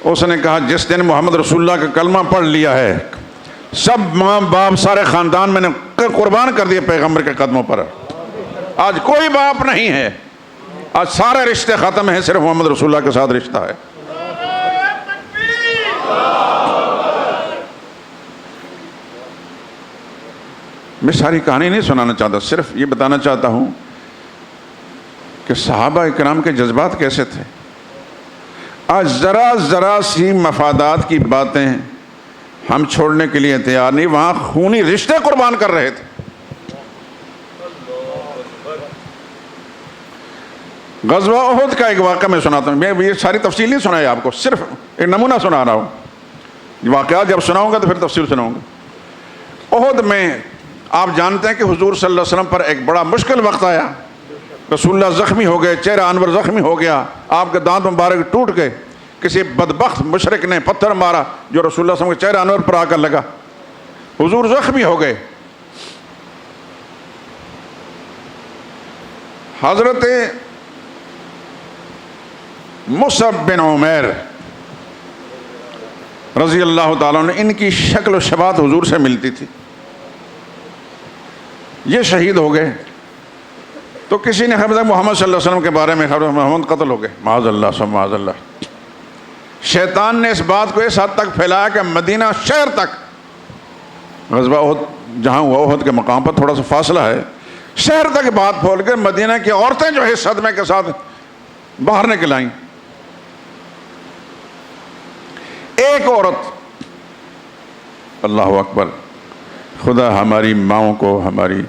اس نے کہا، جس دن محمد رسول اللہ کا کلمہ پڑھ لیا ہے، سب ماں باپ سارے خاندان میں نے قربان کر دیے پیغمبر کے قدموں پر، آج کوئی باپ نہیں ہے، آج سارے رشتے ختم ہیں، صرف محمد رسول اللہ کے ساتھ رشتہ ہے۔ میں ساری کہانی نہیں سنانا چاہتا، صرف یہ بتانا چاہتا ہوں کہ صحابہ اکرام کے جذبات کیسے تھے۔ آج ذرا ذرا سی مفادات کی باتیں ہم چھوڑنے کے لیے تیار نہیں، وہاں خونی رشتے قربان کر رہے تھے۔ غزوہ احد کا ایک واقعہ میں سناتا ہوں، میں یہ ساری تفصیل نہیں سنائی آپ کو، صرف ایک نمونہ سنا رہا ہوں، واقعات جب سناؤں گا تو پھر تفصیل سناؤں گا۔ احد میں آپ جانتے ہیں کہ حضور صلی اللہ علیہ وسلم پر ایک بڑا مشکل وقت آیا، رسول اللہ زخمی ہو گئے، چہرہ انور زخمی ہو گیا، آپ کے دانت مبارک ٹوٹ گئے، کسی بدبخت مشرک نے پتھر مارا جو رسول اللہ صلی اللہ علیہ وسلم کے چہرہ انور پر آ کر لگا، حضور زخمی ہو گئے۔ حضرت مصعب بن عمیر رضی اللہ تعالیٰ عنہ، ان کی شکل و شباہت حضور سے ملتی تھی، یہ شہید ہو گئے۔ تو کسی نے خبر محمد صلی اللہ علیہ وسلم کے بارے میں خبر، محمد قتل ہو گئے، معاذ اللہ سب معاذ اللہ۔ شیطان نے اس بات کو اس حد تک پھیلایا کہ مدینہ شہر تک، غزوہ احد جہاں ہوا احد کے مقام پر تھوڑا سا فاصلہ ہے، شہر تک بات پھول کر مدینہ کی عورتیں جو ہے صدمے کے ساتھ باہر نکل آئیں۔ ایک عورت، اللہ اکبر، خدا ہماری ماؤں کو، ہماری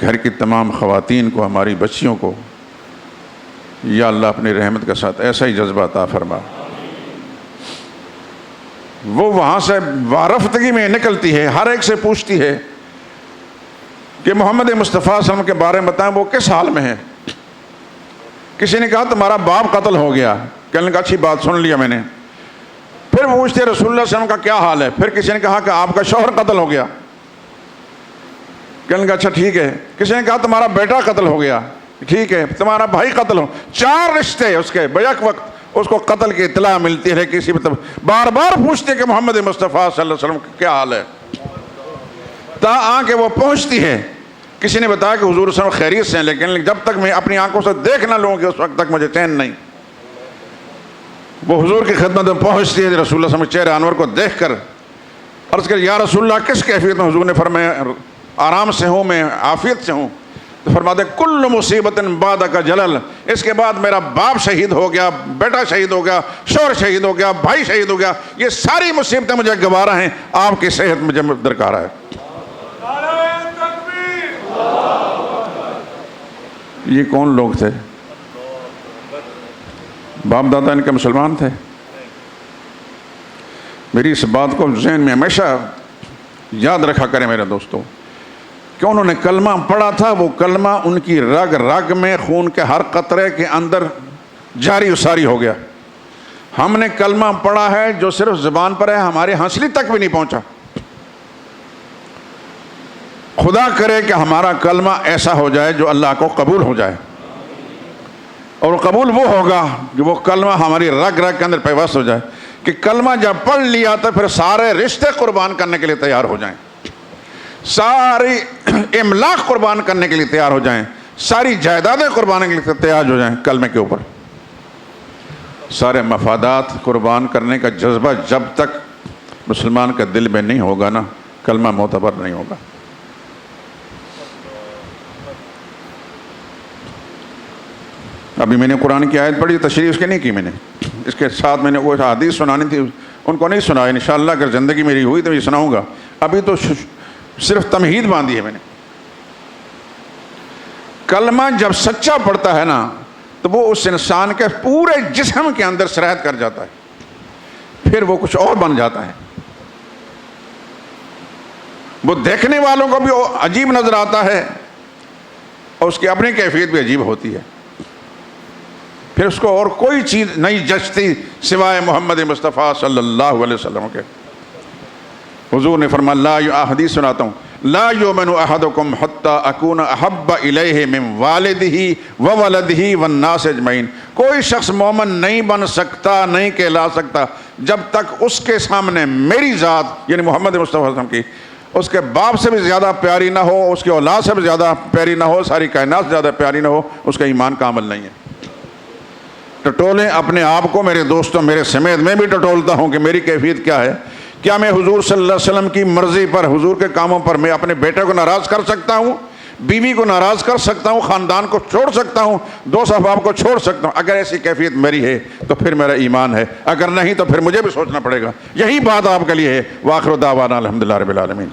گھر کی تمام خواتین کو، ہماری بچیوں کو یا اللہ اپنی رحمت کے ساتھ ایسا ہی جذبہ عطا فرما۔ وہ وہاں سے وارفتگی میں نکلتی ہے، ہر ایک سے پوچھتی ہے کہ محمد مصطفیٰ صلی اللہ علیہ وسلم کے بارے میں بتائیں، وہ کس حال میں ہے؟ کسی نے کہا تمہارا باپ قتل ہو گیا، کہنے کا اچھی بات سن لیا میں نے۔ پھر پوچھتے رسول اللہ صلی اللہ علیہ وسلم کا کیا حال ہے؟ پھر کسی نے کہا کہ آپ کا شوہر قتل ہو گیا، کہنے کا اچھا ٹھیک ہے۔ کسی نے کہا تمہارا بیٹا قتل ہو گیا، ٹھیک ہے۔ تمہارا بھائی قتل ہو، 4 رشتے اس کے بیک وقت اس کو قتل کی اطلاع ملتی ہے، کسی مطلب بار بار پوچھتے کہ محمد مصطفیٰ صلی اللہ علیہ وسلم کا کیا حال ہے، تا آ کے وہ پہنچتی ہے۔ کسی نے بتایا کہ حضور صلی اللہ علیہ وسلم خیریت سے ہیں، لیکن جب تک میں اپنی آنکھوں سے دیکھ نہ لوں کہ اس وقت تک مجھے چین نہیں۔ وہ حضور کی خدمت میں پہنچتی ہے، رسول اللہ صلی اللہ علیہ وسلم چہرے انور کو دیکھ کر عرض کر، یا رسول اللہ کس کیفیت میں؟ حضور نے فرمایا آرام سے ہوں، میں عافیت سے ہوں۔ تو فرماتے کل مصیبت بعدک جلل، اس کے بعد میرا باپ شہید ہو گیا، بیٹا شہید ہو گیا، شوہر شہید ہو گیا، بھائی شہید ہو گیا، یہ ساری مصیبتیں مجھے گوارا ہیں، آپ کی صحت مجھے درکار ہے۔ یہ کون لوگ تھے؟ باپ دادا ان کے مسلمان تھے؟ میری اس بات کو ذہن میں ہمیشہ یاد رکھا کریں میرے دوستوں، کہ انہوں نے کلمہ پڑھا تھا، وہ کلمہ ان کی رگ رگ میں، خون کے ہر قطرے کے اندر جاری و ساری ہو گیا۔ ہم نے کلمہ پڑھا ہے جو صرف زبان پر ہے، ہماری ہنسلی تک بھی نہیں پہنچا۔ خدا کرے کہ ہمارا کلمہ ایسا ہو جائے جو اللہ کو قبول ہو جائے، اور قبول وہ ہوگا کہ وہ کلمہ ہماری رگ رگ کے اندر پیوست ہو جائے، کہ کلمہ جب پڑھ لیا تو پھر سارے رشتے قربان کرنے کے لیے تیار ہو جائیں، ساری املاک قربان کرنے کے لیے تیار ہو جائیں، ساری جائیدادیں قربان کرنے کے لیے تیار ہو جائیں کلمے کے اوپر۔ سارے مفادات قربان کرنے کا جذبہ جب تک مسلمان کا دل میں نہیں ہوگا نا، کلمہ معتبر نہیں ہوگا۔ ابھی میں نے قرآن کی آیت پڑھی، تشریح اس کے نہیں کی میں نے، اس کے ساتھ میں نے وہ حدیث سنانی تھی، ان کو نہیں سنایا۔ انشاءاللہ اگر زندگی میری ہوئی تو یہ سناؤں گا، ابھی تو صرف تمہید باندھی ہے میں نے۔ کلمہ جب سچا پڑتا ہے نا تو وہ اس انسان کے پورے جسم کے اندر سرایت کر جاتا ہے، پھر وہ کچھ اور بن جاتا ہے، وہ دیکھنے والوں کو بھی عجیب نظر آتا ہے اور اس کی اپنی کیفیت بھی عجیب ہوتی ہے، پھر اس کو اور کوئی چیز نہیں جچتی سوائے محمد مصطفیٰ صلی اللہ علیہ وسلم کے۔ حضور نے فرمایا، حدیث سناتا ہوں، لا یؤمن احدکم حتی اکون احب الیہ من والدہ وولدہ والناس اجمعین۔ کوئی شخص مومن نہیں بن سکتا، نہیں کہلا سکتا جب تک اس کے سامنے میری ذات یعنی محمد مصطفیٰ صلی اللہ علیہ وسلم کی اس کے باپ سے بھی زیادہ پیاری نہ ہو، اس کے اولاد سے بھی زیادہ پیاری نہ ہو، ساری کائنات سے زیادہ پیاری نہ ہو، اس کا ایمان کامل نہیں ہے۔ ٹٹولیں اپنے آپ کو میرے دوستوں، میرے سمیت میں بھی ٹٹولتا ہوں کہ میری کیفیت کیا ہے۔ کیا میں حضور صلی اللہ علیہ وسلم کی مرضی پر، حضور کے کاموں پر میں اپنے بیٹے کو ناراض کر سکتا ہوں، بیوی کو ناراض کر سکتا ہوں، خاندان کو چھوڑ سکتا ہوں، دوست احباب کو چھوڑ سکتا ہوں؟ اگر ایسی کیفیت میری ہے تو پھر میرا ایمان ہے، اگر نہیں تو پھر مجھے بھی سوچنا پڑے گا۔ یہی بات آپ کے لیے ہے۔ وآخر دعوانا الحمدللہ رب العالمین۔